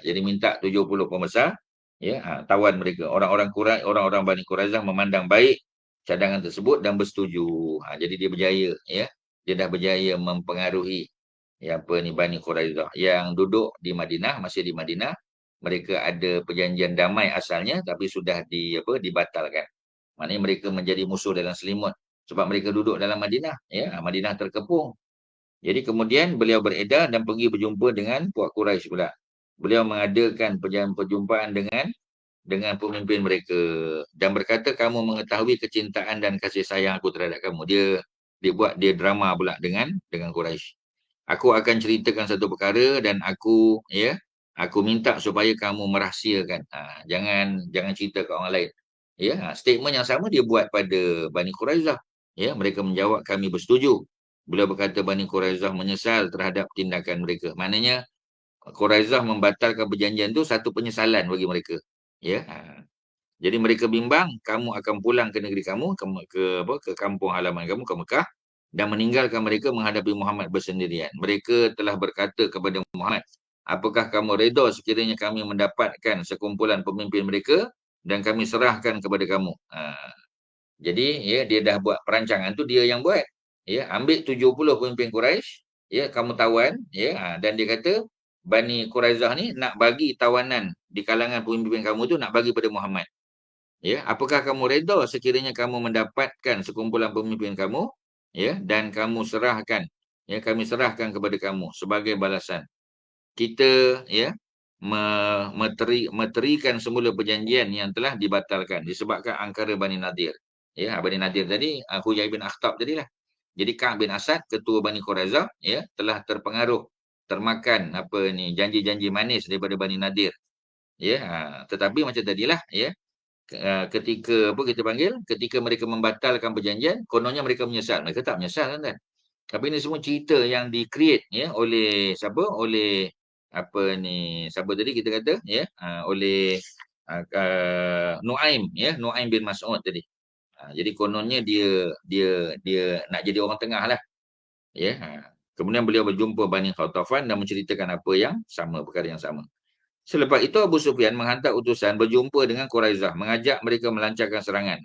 Jadi minta 70 pembesar, ya, tawan mereka. Orang-orang Bani Quraizah memandang baik cadangan tersebut dan bersetuju. Jadi dia berjaya, ya. Dia dah berjaya mempengaruhi, ya, apa ni Bani Quraizah yang duduk di Madinah, masih di Madinah. Mereka ada perjanjian damai asalnya tapi sudah dibatalkan. Maknanya mereka menjadi musuh dalam selimut sebab mereka duduk dalam Madinah, ya, Madinah terkepung. Jadi kemudian beliau beredar dan pergi berjumpa dengan puak Quraisy pula. Beliau mengadakan perjumpaan dengan pemimpin mereka dan berkata kamu mengetahui kecintaan dan kasih sayang aku terhadap kamu. Dia drama pula dengan Quraisy. Aku akan ceritakan satu perkara dan aku minta supaya kamu merahsiakan. Jangan cerita ke orang lain. Ya, statement yang sama dia buat pada Bani Quraizah. Ya, mereka menjawab kami bersetuju. Beliau berkata Bani Quraizah menyesal terhadap tindakan mereka. Maknanya Quraizah membatalkan perjanjian itu satu penyesalan bagi mereka. Ya. Jadi mereka bimbang kamu akan pulang ke negeri kamu ke kampung halaman kamu ke Mekah dan meninggalkan mereka menghadapi Muhammad bersendirian. Mereka telah berkata kepada Muhammad, apakah kamu redha sekiranya kami mendapatkan sekumpulan pemimpin mereka dan kami serahkan kepada kamu? Jadi ya dia dah buat perancangan tu dia yang buat. Ya, ambil 70 pemimpin Quraisy, ya, kamu tawan, ya, dan dia kata Bani Quraizah ni nak bagi tawanan di kalangan pemimpin kamu tu nak bagi pada Muhammad. Ya, apakah kamu redha sekiranya kamu mendapatkan sekumpulan pemimpin kamu, ya, dan kami serahkan kepada kamu sebagai balasan. Kita, ya, meterikan semula perjanjian yang telah dibatalkan disebabkan angkara Bani Nadir. Ya, Bani Nadir tadi Huyai bin Akhtab tadilah. Jadi Ka'ab bin Asad, ketua Bani Quraizah, ya, telah termakan janji-janji manis daripada Bani Nadir. Ya, tetapi macam tadilah, ya, ketika mereka membatalkan perjanjian, kononnya mereka menyesal. Mereka tak menyesal kan? Tapi ini semua cerita yang di-create, ya, oleh siapa? Oleh siapa tadi kita kata, ya, oleh Nuaim, ya, Nuaim bin Mas'ud tadi. Jadi kononnya dia nak jadi orang tengah lah. Ya. Kemudian beliau berjumpa Bani Khatafan dan menceritakan apa yang sama, perkara yang sama. Selepas itu Abu Sufyan menghantar utusan berjumpa dengan Quraizah, mengajak mereka melancarkan serangan.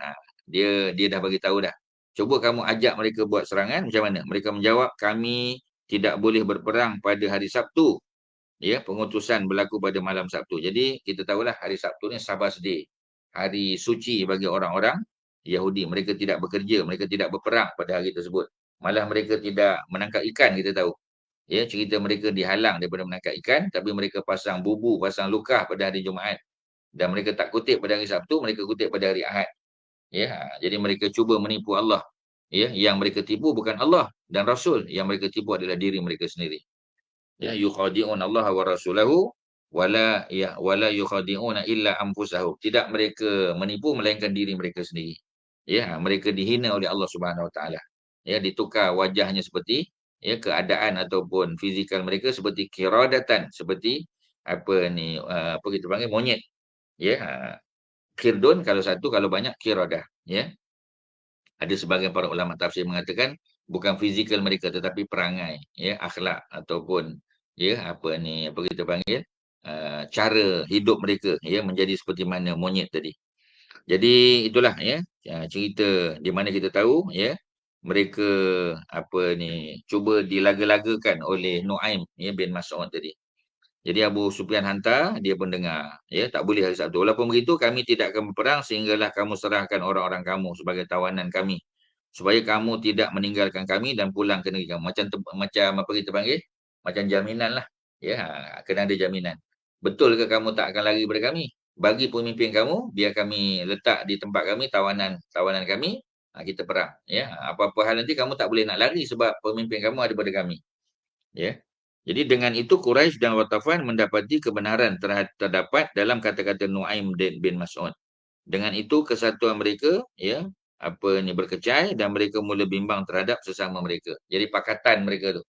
Dia dah bagi tahu dah. Cuba kamu ajak mereka buat serangan, macam mana? Mereka menjawab, kami tidak boleh berperang pada hari Sabtu. Ya, pengutusan berlaku pada malam Sabtu. Jadi kita tahulah hari Sabtu ni Sabbath Day. Hari suci bagi orang-orang Yahudi. Mereka tidak bekerja, mereka tidak berperang pada hari tersebut. Malah mereka tidak menangkap ikan, kita tahu. Ya, cerita mereka dihalang daripada menangkap ikan, tapi mereka pasang bubu, pasang lukah pada hari Jumaat. Dan mereka tak kutip pada hari Sabtu, mereka kutip pada hari Ahad. Ya, jadi mereka cuba menipu Allah. Ya, yang mereka tipu bukan Allah dan Rasul, yang mereka tipu adalah diri mereka sendiri. Ya, yukhadi'un Allah wa rasulahu wala yukhadi'una illa anfusahum. Tidak mereka menipu melainkan diri mereka sendiri. Ya, mereka dihina oleh Allah Subhanahu wa taala. Ya, ditukar wajahnya seperti ya keadaan ataupun fizikal mereka seperti kiradatan, seperti apa ni apa kita panggil monyet. Ya, kirdun kalau satu, kalau banyak kiradah, ya. Ada sebahagian para ulama tafsir mengatakan bukan fizikal mereka tetapi perangai, ya, akhlak ataupun ya apa ni apa kita panggil cara hidup mereka ya menjadi seperti mana monyet tadi. Jadi itulah ya cerita di mana kita tahu ya mereka apa ni cuba dilaga-lagakan oleh Nuaim ya bin Mas'ud tadi. Jadi Abu Sufyan hantar, dia pun dengar. Ya, tak boleh hari Sabtu. Walaupun begitu, kami tidak akan berperang sehinggalah kamu serahkan orang-orang kamu sebagai tawanan kami. Supaya kamu tidak meninggalkan kami dan pulang ke negeri kamu. Macam apa kita panggil? Macam jaminan lah. Ya, kena ada jaminan. Betul ke kamu tak akan lari daripada kami? Bagi pemimpin kamu, biar kami letak di tempat kami tawanan kami, kita perang. Ya, apa-apa hal nanti kamu tak boleh nak lari sebab pemimpin kamu ada pada kami. Ya. Jadi dengan itu Quraisy dan Ghatafan mendapati kebenaran terdapat dalam kata-kata Nuaim bin Mas'ud. Dengan itu kesatuan mereka ya apa ni berkecai dan mereka mula bimbang terhadap sesama mereka. Jadi pakatan mereka tu.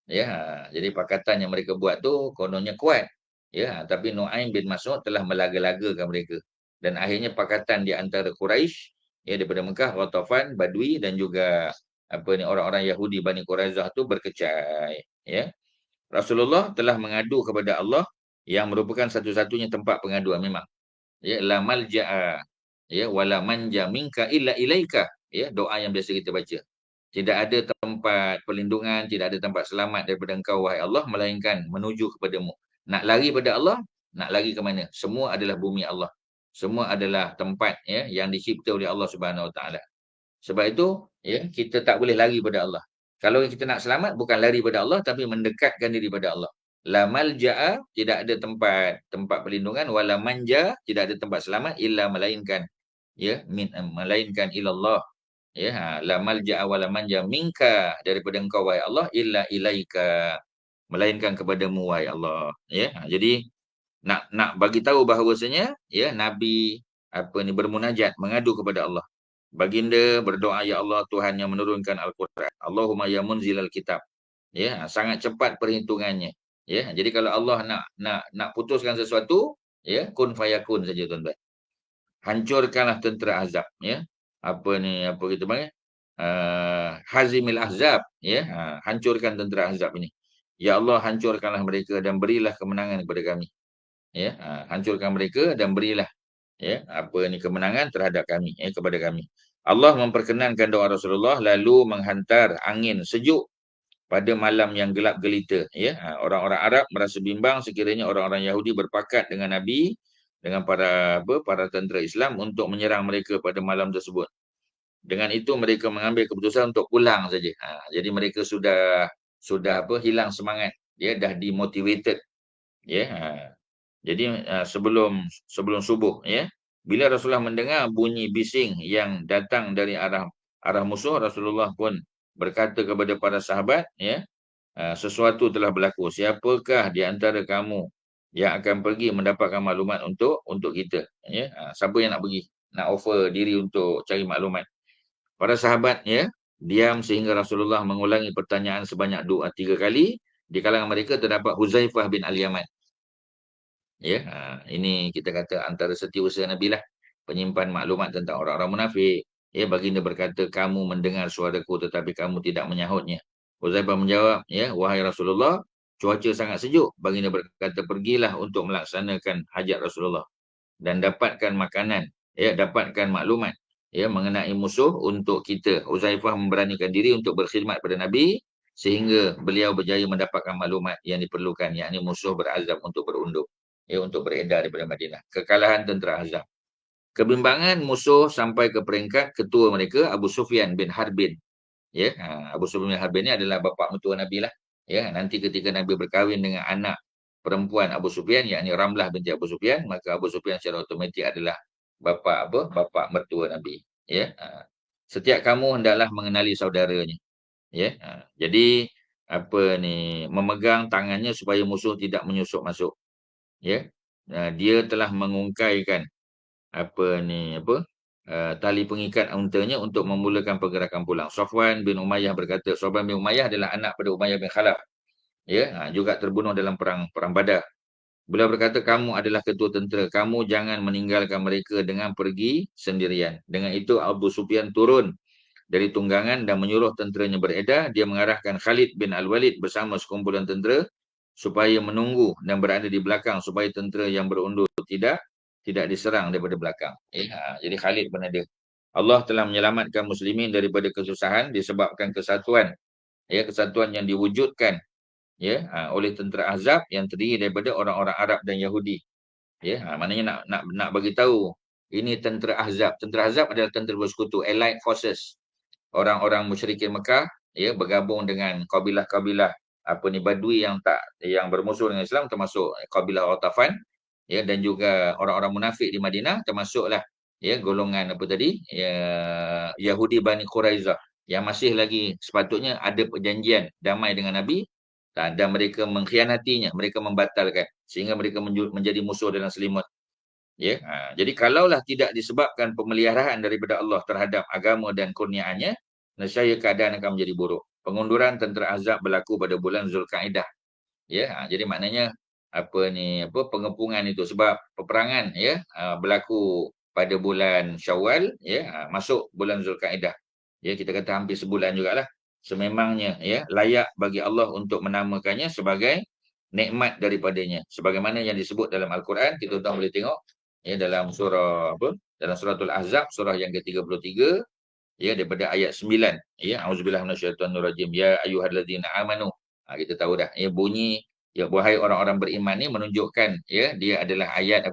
Ya, jadi pakatan yang mereka buat tu kononnya kuat. Ya, tapi Nuaim bin Mas'ud telah melaga-lagakan mereka. Dan akhirnya pakatan di antara Quraisy ya daripada Mekah, Ghatafan, Badui dan juga apa ni orang-orang Yahudi Bani Quraizah tu berkecai, ya. Rasulullah telah mengadu kepada Allah yang merupakan satu-satunya tempat pengaduan memang. Ya, la malja'a ya wala manja minka illa ilaika. Ya, doa yang biasa kita baca. Tidak ada tempat perlindungan, tidak ada tempat selamat daripada engkau wahai Allah melainkan menuju kepadamu. Nak lari pada Allah, nak lari ke mana? Semua adalah bumi Allah. Semua adalah tempat ya yang dicipta oleh Allah Subhanahu Wa Taala. Sebab itu, ya, kita tak boleh lari pada Allah. Kalau kita nak selamat, bukan lari pada Allah, tapi mendekatkan diri pada Allah. La malja'a, tidak ada tempat perlindungan. Wala manja, tidak ada tempat selamat. Illa melainkan. Ya, melainkan ilallah. Ya, la malja'a wala manja minka, daripada engkau, wahai Allah. Illa ilaika, melainkan kepadamu, wahai Allah. Ya, jadi, nak bagi tahu bahawasanya, ya, Nabi apa ni bermunajat, mengadu kepada Allah. Baginda berdoa, ya Allah Tuhan yang menurunkan Al-Quran. Allahumma ya munzilal kitab. Ya, sangat cepat perhitungannya. Ya, jadi kalau Allah nak putuskan sesuatu, ya, kun fayakun saja tuan-tuan. Hancurkanlah tentera azab, ya. Apa ni apa kita panggil? Hazimil ahzab, ya. Hancurkan tentera azab ini. Ya Allah, hancurkanlah mereka dan berilah kemenangan kepada kami. Ya, hancurkan mereka dan berilah ya apa ni kemenangan terhadap kami kepada kami. Allah memperkenankan doa Rasulullah lalu menghantar angin sejuk pada malam yang gelap gelita ya. Orang-orang Arab merasa bimbang sekiranya orang-orang Yahudi berpakat dengan Nabi dengan para tentera Islam untuk menyerang mereka pada malam tersebut. Dengan itu mereka mengambil keputusan untuk pulang saja. Jadi mereka sudah hilang semangat, ya, dah demotivated ya. Jadi sebelum subuh ya. Bila Rasulullah mendengar bunyi bising yang datang dari arah musuh, Rasulullah pun berkata kepada para sahabat ya, sesuatu telah berlaku. Siapakah di antara kamu yang akan pergi mendapatkan maklumat untuk kita ya? Siapa yang nak pergi? Nak offer diri untuk cari maklumat. Para sahabat ya diam sehingga Rasulullah mengulangi pertanyaan sebanyak 3 kali. Di kalangan mereka terdapat Huzaifah bin Al-Yaman. Ya, ini kita kata antara setiausaha Nabi lah, penyimpan maklumat tentang orang-orang munafik. Ya, baginda berkata, kamu mendengar suaraku tetapi kamu tidak menyahutnya. Huzaifah menjawab, ya, wahai Rasulullah, cuaca sangat sejuk. Baginda berkata, pergilah untuk melaksanakan hajat Rasulullah dan dapatkan makanan, ya, dapatkan maklumat, ya, mengenai musuh untuk kita. Huzaifah memberanikan diri untuk berkhidmat pada Nabi sehingga beliau berjaya mendapatkan maklumat yang diperlukan, yakni musuh berazam untuk berunduk, ya, untuk beredar daripada Madinah. Kekalahan tentera Ahzab. Kebimbangan musuh sampai ke peringkat ketua mereka Abu Sufyan bin Harbin. Ya, Abu Sufyan bin Harbin ini adalah bapa mentua Nabi lah. Ya, nanti ketika Nabi berkahwin dengan anak perempuan Abu Sufyan, yakni Ramlah binti Abu Sufyan, maka Abu Sufyan secara otomatik adalah bapa apa? Bapa mertua Nabi. Ya, setiap kamu hendaklah mengenali saudaranya. Ya, jadi apa ni, memegang tangannya supaya musuh tidak menyusup masuk. Ya, dia telah mengungkaikan tali pengikat untanya untuk memulakan pergerakan pulang. Safwan bin Umayyah berkata, Safwan bin Umayyah adalah anak pada Umayyah bin Khalaf, ya, juga terbunuh dalam perang Badar. Beliau berkata, kamu adalah ketua tentera, kamu jangan meninggalkan mereka dengan pergi sendirian. Dengan itu Abu Sufyan turun dari tunggangan dan menyuruh tenteranya beredar. Dia mengarahkan Khalid bin Al-Walid bersama sekumpulan tentera supaya menunggu dan berada di belakang supaya tentera yang berundur tidak diserang daripada belakang. Jadi Khalid berada. Allah telah menyelamatkan muslimin daripada kesusahan disebabkan kesatuan, ya, kesatuan yang diwujudkan, ya, oleh tentera Ahzab yang terdiri daripada orang-orang Arab dan Yahudi. Ya, maknanya nak bagi tahu ini tentera Ahzab. Tentera Ahzab adalah tentera bersekutu, allied forces. Orang-orang musyrikin Mekah, ya, bergabung dengan kabilah-kabilah Badui yang bermusuh dengan Islam, termasuk kabilah Ghatafan, ya, dan juga orang-orang munafik di Madinah, termasuklah, ya, golongan ya, Yahudi Bani Quraizah yang masih lagi sepatutnya ada perjanjian damai dengan Nabi, dan mereka mengkhianatinya, mereka membatalkan sehingga mereka menjadi musuh dalam selimut. Ya, jadi kalaulah tidak disebabkan pemeliharaan daripada Allah terhadap agama dan kurniaannya, nescaya keadaan akan menjadi buruk. Pengunduran tentera Ahzab berlaku pada bulan Zulkaidah. Ya, jadi maknanya pengepungan itu sebab peperangan, ya, berlaku pada bulan Syawal, ya, masuk bulan Zulkaidah. Ya, kita kata hampir sebulan jugalah. Sememangnya, ya, layak bagi Allah untuk menamakannya sebagai nikmat daripadanya. Sebagaimana yang disebut dalam Al-Quran, kita tuan boleh tengok, ya, dalam dalam suratul Ahzab, surah yang ke-33, ya, daripada ayat 9, ya, auzubillahi minasyaitonirrajim, ya ayyuhallazina amanu. Kita tahu dah, ya, bunyi, ya, wahai orang-orang beriman ni menunjukkan, ya, dia adalah ayat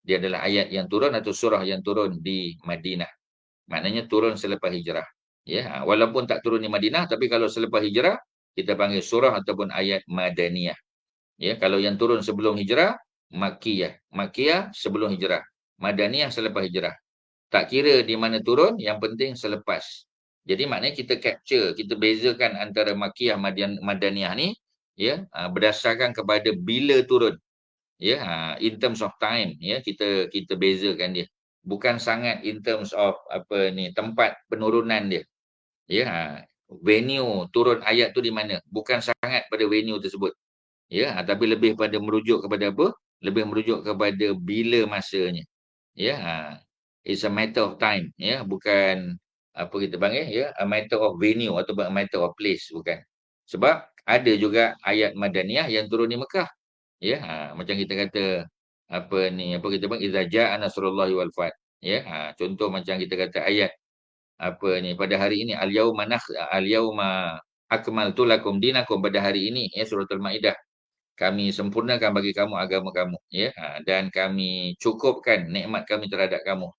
dia adalah ayat yang turun atau surah yang turun di Madinah. Maknanya turun selepas hijrah. Ya, walaupun tak turun di Madinah, tapi kalau selepas hijrah kita panggil surah ataupun ayat Madaniyah. Ya, kalau yang turun sebelum hijrah, Makkiyah. Makkiyah sebelum hijrah. Madaniyah selepas hijrah. Tak kira di mana turun, yang penting selepas. Jadi maknanya kita capture, kita bezakan antara Makkiyah Madaniyah ni, ya, berdasarkan kepada bila turun. Ya, in terms of time, ya, kita bezakan dia. Bukan sangat in terms of tempat penurunan dia. Ya, venue turun ayat tu di mana? Bukan sangat pada venue tersebut. Ya, tapi lebih pada merujuk kepada apa? Lebih merujuk kepada bila masanya. Ya, it's a matter of time, ya, bukan apa kita panggil, ya, a matter of venue ataupun a matter of place, bukan. Sebab ada juga ayat Madaniyah yang turun di Mekah. Ya, macam kita kata kita panggil idza jaa nasrullahi wal fath. Ya, contoh macam kita kata ayat pada hari ini al-yauma akmaltu lakum dinakum, pada hari ini, ya, surah Al-Maidah, kami sempurnakan bagi kamu agama kamu, ya, dan kami cukupkan nikmat kami terhadap kamu,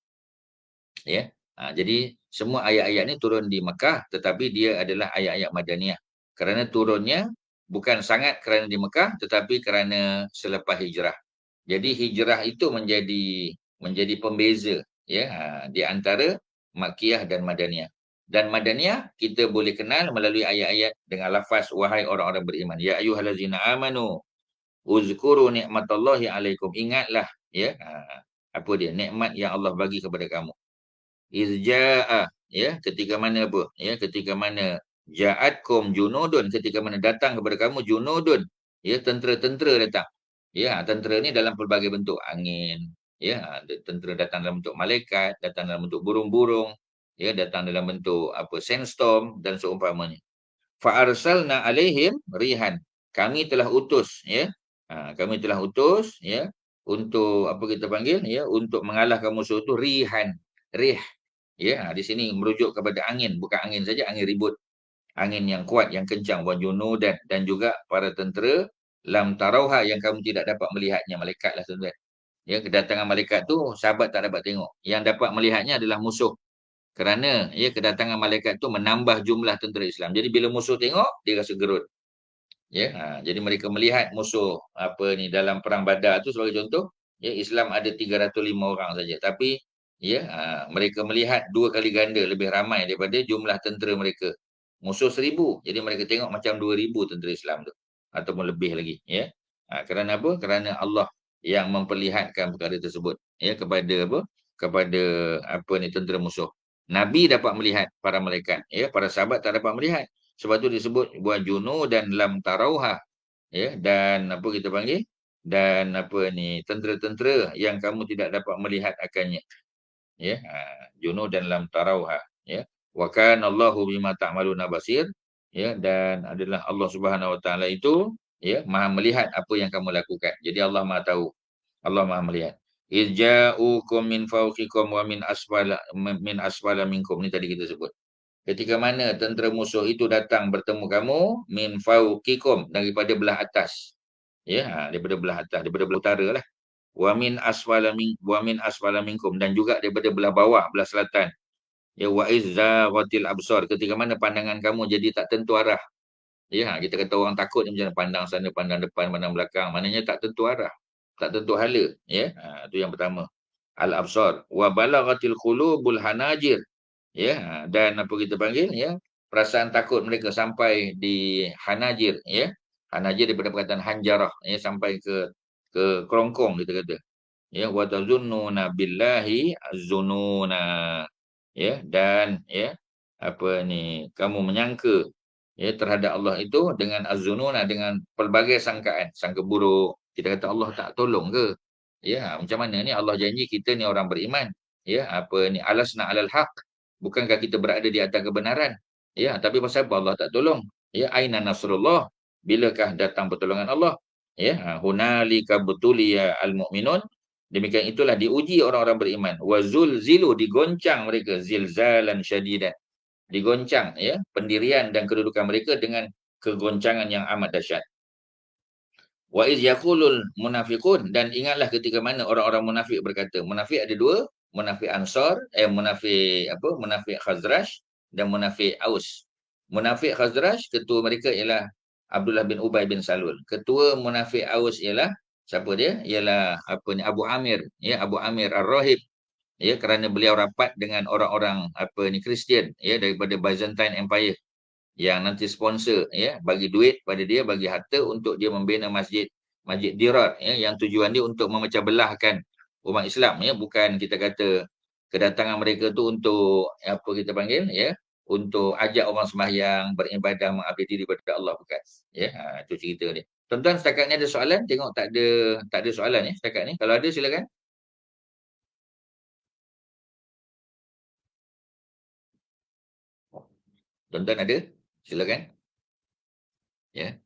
ya. Jadi semua ayat-ayat ni turun di Mekah, tetapi dia adalah ayat-ayat Madaniyah. Kerana turunnya bukan sangat kerana di Mekah, tetapi kerana selepas hijrah. Jadi hijrah itu menjadi pembeza, ya, di antara Makkiyah dan Madaniyah. Dan Madaniyah kita boleh kenal melalui ayat-ayat dengan lafaz wahai orang-orang beriman. Ya ayyuhallazina amanu uzkuru ni'matallahi alaikum. Ingatlah, ya, nikmat yang Allah bagi kepada kamu. Izja'a, ya, ketika mana ketika mana ja'atkum junudun, ketika mana datang kepada kamu junudun, ya, tentera-tentera datang. Ya, tentera ni dalam pelbagai bentuk, angin, ya, tentera datang dalam bentuk malaikat, datang dalam bentuk burung-burung, ya, datang dalam bentuk apa, sandstorm dan seumpamanya. Fa arsalna alaihim rihan. Kami telah utus, ya. Kami telah utus, ya, untuk apa kita panggil, ya, untuk mengalahkan musuh itu rihan. Rih, ya. Di sini merujuk kepada angin, bukan angin saja, angin ribut. Angin yang kuat, yang kencang, wa junudan, dan juga para tentera lam tarauha yang kamu tidak dapat melihatnya, malaikatlah tuan-tuan. Ya, kedatangan malaikat tu sahabat tak dapat tengok. Yang dapat melihatnya adalah musuh. Kerana ya, kedatangan malaikat tu menambah jumlah tentera Islam. Jadi bila musuh tengok, dia rasa gerut. Ya, jadi mereka melihat musuh apa ni dalam perang Badar tu sebagai contoh, ya, Islam ada 305 orang saja. Tapi ya, mereka melihat 2 kali ganda lebih ramai daripada jumlah tentera mereka. Musuh 1,000. Jadi mereka tengok macam 2,000 tentera Islam tu ataupun lebih lagi, ya. Kerana apa? Kerana Allah yang memperlihatkan perkara tersebut, ya, kepada apa? Kepada apa ni tentera musuh. Nabi dapat melihat para malaikat, ya, para sahabat tak dapat melihat. Sebab tu disebut wa dan lam tarauha, ya, dan apa kita panggil, dan apa ni tentera-tentera yang kamu tidak dapat melihat akannya, ya. Dan lam tarauha, ya. Wa kana Allahu bima ta'maluna basir, ya, dan adalah Allah Subhanahu wa taala itu, ya, Maha melihat apa yang kamu lakukan. Jadi Allah Maha tahu, Allah Maha melihat. Izja'ukum min fawqikum wa min asfala minkum, ni tadi kita sebut. Ketika mana tentera musuh itu datang bertemu kamu, min fauqikum, daripada belah atas. Ya, daripada belah atas, daripada belah utara lah. Wa min asfala minkum, dan juga daripada belah bawah, belah selatan. Ya, wa izzaghatil absar, ketika mana pandangan kamu jadi tak tentu arah. Ya, kita kata orang takut ni macam pandang sana, pandang depan, pandang belakang. Maknanya tak tentu arah, tak tentu hala. Ya, itu yang pertama. Al-absar. Wa balaghatil qulubul hanajir. Ya, dan apa kita panggil, ya, perasaan takut mereka sampai di hanajir, ya. Hanajir daripada perkataan hanjarah, ya, sampai ke kerongkong kita kata. Ya, wa tazunnuna billahi az-zununa. Ya, dan ya, apa ni, kamu menyangka, ya, terhadap Allah itu dengan az-zununa, dengan pelbagai sangkaan, sangka buruk. Kita kata Allah tak tolong ke? Ya, macam mana ni, Allah janji kita ni orang beriman. Ya, apa ni, alasna alal haq. Bukankah kita berada di atas kebenaran? Ya, tapi pasal apa Allah tak tolong? Ya, aina nasrullah? Bilakah datang pertolongan Allah? Ya, hunalika butuliya al-mu'minun. Demikian itulah diuji orang-orang beriman. Wa zulzilu, digoncang mereka, zilzalan syadidan. Digoncang, ya, pendirian dan kedudukan mereka dengan kegoncangan yang amat dahsyat. Wa iz yaqulul munafiqun, dan ingatlah ketika mana orang-orang munafik berkata. Munafik ada dua, munafik Ansar, munafik Khazraj dan munafik Aus. Munafik Khazraj, ketua mereka ialah Abdullah bin Ubay bin Salul. Ketua munafik Aus ialah siapa dia? Ialah apa ni, Abu Amir, ya, Abu Amir Ar-Rahib, ya, kerana beliau rapat dengan orang-orang apa ni Kristian, ya, daripada Byzantine Empire, yang nanti sponsor, ya, bagi duit pada dia, bagi harta untuk dia membina Masjid Dirar, ya, yang tujuan dia untuk memecah belahkan umat Islam, ya, bukan kita kata kedatangan mereka tu untuk apa kita panggil, ya, untuk ajak orang sembahyang, beribadah, mengabdi diri kepada Allah, bukan. Ya, itu cerita dia. Tuan-tuan, setakat ni ada soalan? Tengok tak ada soalan, ya, setakat ni. Kalau ada silakan. Tuan-tuan ada? Silakan. Ya.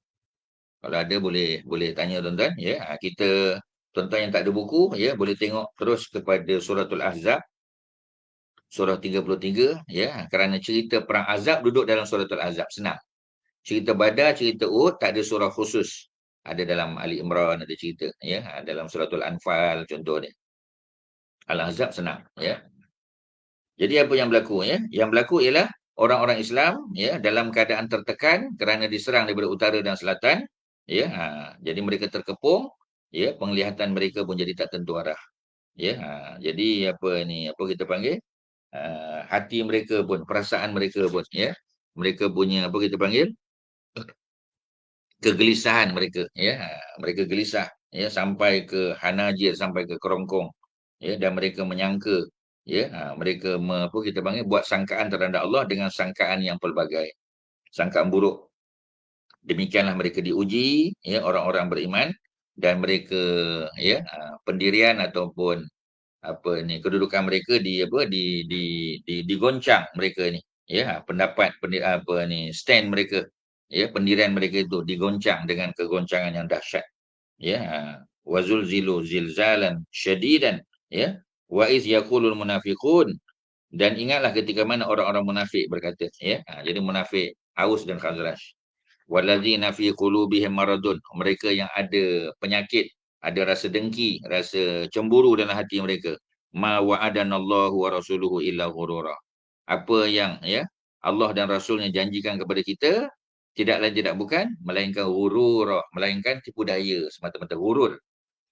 Kalau ada boleh boleh tanya tuan-tuan, ya. Kita, tuan-tuan yang tak ada buku, ya, boleh tengok terus kepada suratul Ahzab, surah 33, ya, kerana cerita perang Ahzab duduk dalam suratul Ahzab, senang. Cerita Badar, cerita Uhud tak ada surah khusus. Ada dalam Ali Imran ada cerita, ya, dalam suratul Anfal contohnya. Al-Ahzab senang, ya. Jadi apa yang berlaku, ya? Yang berlaku ialah orang-orang Islam, ya, dalam keadaan tertekan kerana diserang daripada utara dan selatan, ya. Jadi mereka terkepung, ya, penglihatan mereka pun jadi tak tentu arah, ya. Jadi apa ni, apa kita panggil, hati mereka pun, perasaan mereka pun, ya, mereka punya apa kita panggil, kegelisahan mereka, ya. Mereka gelisah, ya, sampai ke hanajir, sampai ke kerongkong, ya, dan mereka menyangka, ya, mereka apa kita panggil, buat sangkaan terhadap Allah dengan sangkaan yang pelbagai, sangkaan buruk. Demikianlah mereka diuji, ya, orang-orang beriman, dan mereka, ya, pendirian ataupun apa ni kedudukan mereka digoncang mereka ni, ya, apa ni stand mereka, ya, pendirian mereka itu digoncang dengan kegoncangan yang dahsyat, ya. Wazulzilu zilzalan syadidan, ya, wa iz yaqulul munafiqun, dan ingatlah ketika mana orang-orang munafik berkata, ya. Jadi munafik Aus dan Khazraj, wallazina fi qulubihim maradun, mereka yang ada penyakit, ada rasa dengki, rasa cemburu dalam hati mereka. Ma wa'adanallahu wa rasuluhu illa ghurura, apa yang, ya, Allah dan Rasulnya janjikan kepada kita tidak lain tidak bukan melainkan ghurura, melainkan tipu daya, semata-mata ghurur,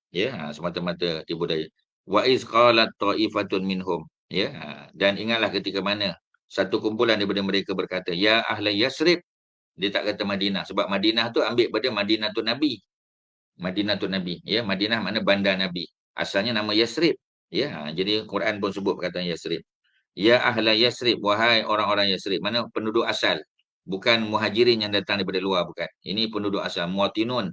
ya, semata-mata tipu daya. Wa iz qalat ta'ifatun minhum, ya, dan ingatlah ketika mana satu kumpulan daripada mereka berkata, ya ahla Yasrib, dia tak kata Madinah, sebab Madinah tu ambil pada Madinah tu Nabi. Madinah tu Nabi, ya, Madinah mana bandar Nabi. Asalnya nama Yasrib, ya. Jadi Quran pun sebut perkataan Yasrib. Ya ahla Yasrib, wahai orang-orang Yasrib, mana penduduk asal, bukan muhajirin yang datang daripada luar, bukan. Ini penduduk asal, muwatinun,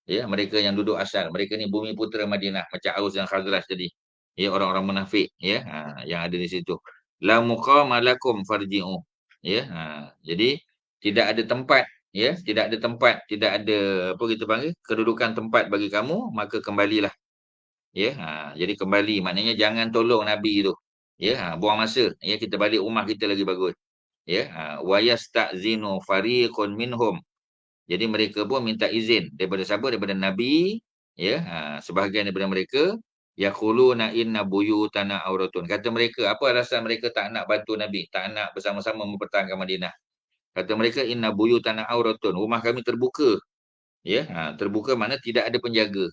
ya, mereka yang duduk asal. Mereka ni bumi putera Madinah, macam Aus dan Khazraj tadi, ya, orang-orang munafik, ya, yang ada di situ. La muqama lakum farji'u, ya. Jadi tidak ada tempat, ya, tidak ada tempat, tidak ada apa kita panggil kedudukan tempat bagi kamu, maka kembalilah, ya. Jadi kembali maknanya jangan tolong Nabi tu, ya. Buang masa, ya, kita balik rumah kita lagi bagus, ya. Wa yasta'zinu fariqun minhum, jadi mereka pun minta izin daripada siapa? Daripada Nabi, ya. Sebahagian daripada mereka yaquluna inna buyutana auratun, kata mereka, apa alasan mereka tak nak bantu Nabi, tak nak bersama-sama mempertahankan Madinah? Kata mereka inna buyutana auratun, rumah kami terbuka, ya. Terbuka mana tidak ada penjaga,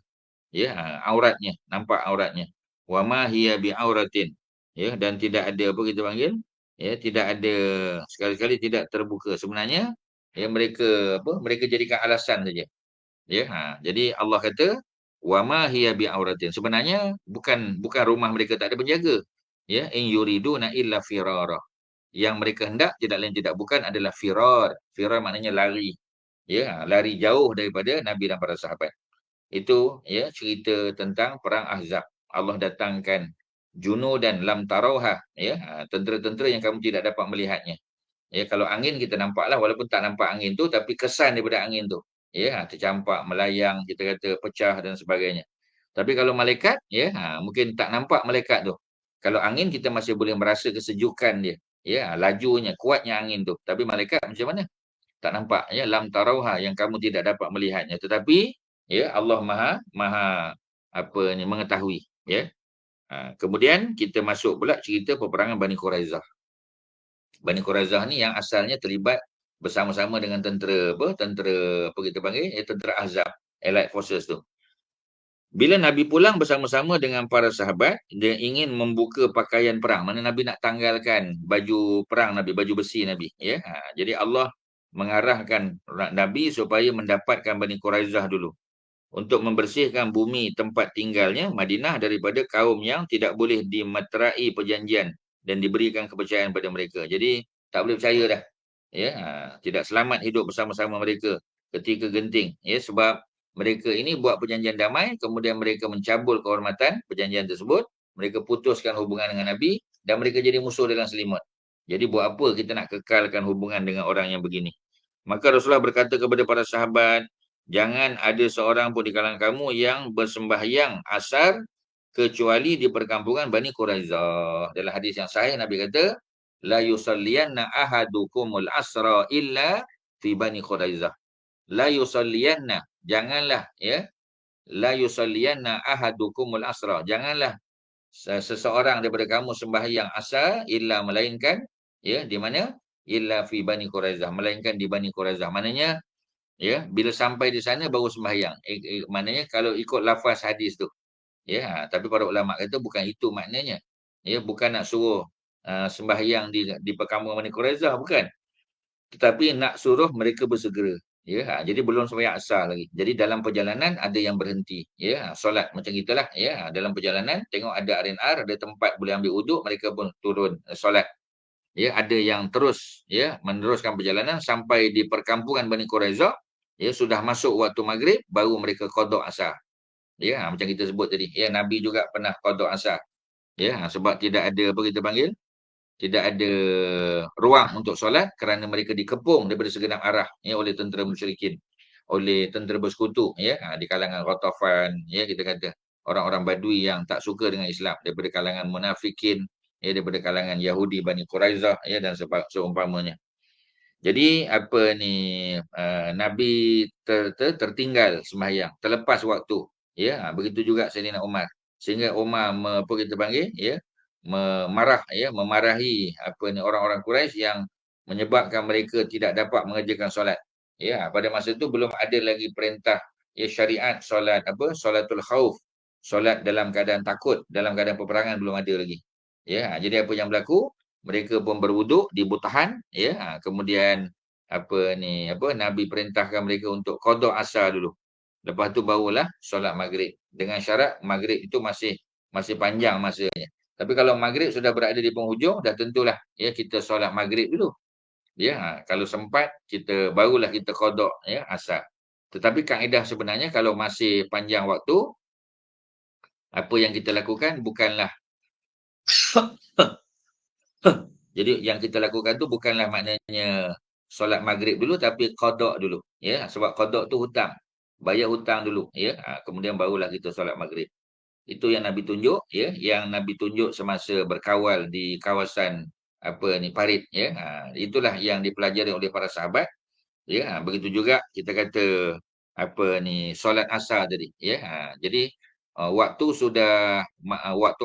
ya. Auratnya, nampak auratnya. Wa ma hiya bi auratin, ya, dan tidak ada apa kita panggil, ya, tidak ada, sekali-kali tidak terbuka. Sebenarnya, ya, mereka apa, mereka jadikan alasan saja, ya. Jadi Allah kata wa ma hiya bi auratin, sebenarnya bukan rumah mereka tak ada penjaga, ya. In yuriduna illa firara, yang mereka hendak tidak lain tidak bukan adalah firar. Firar maknanya lari, ya, lari jauh daripada Nabi dan para sahabat. Itu, ya, cerita tentang perang Ahzab. Allah datangkan junudan lam tarauha, ya, tentera-tentera yang kamu tidak dapat melihatnya. Ya, kalau angin kita nampaklah, walaupun tak nampak angin tu, tapi kesan daripada angin tu, ya, tercampak, melayang, kita kata pecah dan sebagainya. Tapi kalau malaikat, ya, mungkin tak nampak malaikat tu. Kalau angin kita masih boleh merasa kesejukan dia, ya, lajunya, kuatnya angin tu. Tapi malaikat macam mana? Tak nampak, ya, lam tarauha, yang kamu tidak dapat melihatnya, tetapi, ya, Allah maha maha apa ni mengetahui, ya. Kemudian kita masuk pula cerita peperangan Bani Quraizah. Bani Quraizah ni yang asalnya terlibat bersama-sama dengan tentera apa kita panggil, ya, tentera Ahzab, Allied Forces tu. Bila Nabi pulang bersama-sama dengan para sahabat, dia ingin membuka pakaian perang. Mana Nabi nak tanggalkan baju perang Nabi, baju besi Nabi, ya. Jadi Allah mengarahkan Nabi supaya mendapatkan Bani Quraizah dulu, untuk membersihkan bumi tempat tinggalnya Madinah daripada kaum yang tidak boleh dimeterai perjanjian dan diberikan kepercayaan pada mereka. Jadi tak boleh percaya dah, ya. Tidak selamat hidup bersama-sama mereka ketika genting, ya, sebab mereka ini buat perjanjian damai, kemudian mereka mencabul kehormatan perjanjian tersebut, mereka putuskan hubungan dengan Nabi dan mereka jadi musuh dalam selimut. Jadi buat apa kita nak kekalkan hubungan dengan orang yang begini? Maka Rasulullah berkata kepada para sahabat, jangan ada seorang pun di kalangan kamu yang bersembahyang asar kecuali di perkampungan Bani Quraizah. Dalam hadis yang sahih Nabi kata, la yusalliyanna ahadukumul asra illa fi Bani Quraizah. La yusalliyanna, janganlah, ya, la yusalliyanna ahadukumul asra, janganlah seseorang daripada kamu sembahyang asar illa, melainkan, ya, di mana? Illa fi Bani Quraizah, melainkan di Bani Quraizah. Maknanya, ya, bila sampai di sana baru sembahyang. Maknanya kalau ikut lafaz hadis tu, ya. Tapi para ulama kata bukan itu maknanya, ya, bukan nak suruh sembahyang di perkampungan Bani Quraizah, bukan, tetapi nak suruh mereka bersegera, ya. Jadi belum sembahyang asar lagi. Jadi dalam perjalanan ada yang berhenti, ya, solat macam gitulah, ya. Dalam perjalanan tengok ada R&R, ada tempat boleh ambil uduk, mereka pun turun solat. Ya, ada yang terus, ya, meneruskan perjalanan sampai di perkampungan Bani Quraizah, ya, sudah masuk waktu maghrib baru mereka qada asar. Ya, macam kita sebut tadi, ya, Nabi juga pernah qada asar. Ya, sebab tidak ada apa kita panggil, tidak ada ruang untuk solat kerana mereka dikepung daripada segenap arah ya oleh tentera musyrikin, oleh tentera bersekutu ya, di kalangan Ghatafan ya, kita kata orang-orang Badui yang tak suka dengan Islam, daripada kalangan munafikin ya, daripada kalangan Yahudi Bani Quraizah ya, dan seumpamanya. Jadi apa ni, Nabi tertinggal sembahyang, terlepas waktu ya, begitu juga Saidina Umar. Sehingga Umar apa kita panggil ya, memarahi apa ni orang-orang Quraisy yang menyebabkan mereka tidak dapat mengerjakan solat. Ya, pada masa itu belum ada lagi perintah ya syariat solat apa, solatul khauf, solat dalam keadaan takut, dalam keadaan peperangan belum ada lagi. Ya, jadi apa yang berlaku? Mereka pun berwuduk di butahan ya, kemudian Nabi perintahkan mereka untuk qada asar dulu. Lepas tu barulah solat maghrib, dengan syarat maghrib itu masih panjang masanya. Tapi kalau maghrib sudah berada di penghujung, dah tentulah ya kita solat maghrib dulu. Ya, kalau sempat kita barulah kita qada ya asar. Tetapi kaedah sebenarnya kalau masih panjang waktu, apa yang kita lakukan bukanlah jadi yang kita lakukan tu bukanlah maknanya solat maghrib dulu, tapi qada dulu ya, sebab qada tu hutang. Bayar hutang dulu ya, kemudian barulah kita solat maghrib. Itu yang Nabi tunjuk ya, yang Nabi tunjuk semasa berkawal di kawasan parit ya. Itulah yang dipelajari oleh para sahabat ya. Begitu juga kita kata solat asar tadi ya. Jadi waktu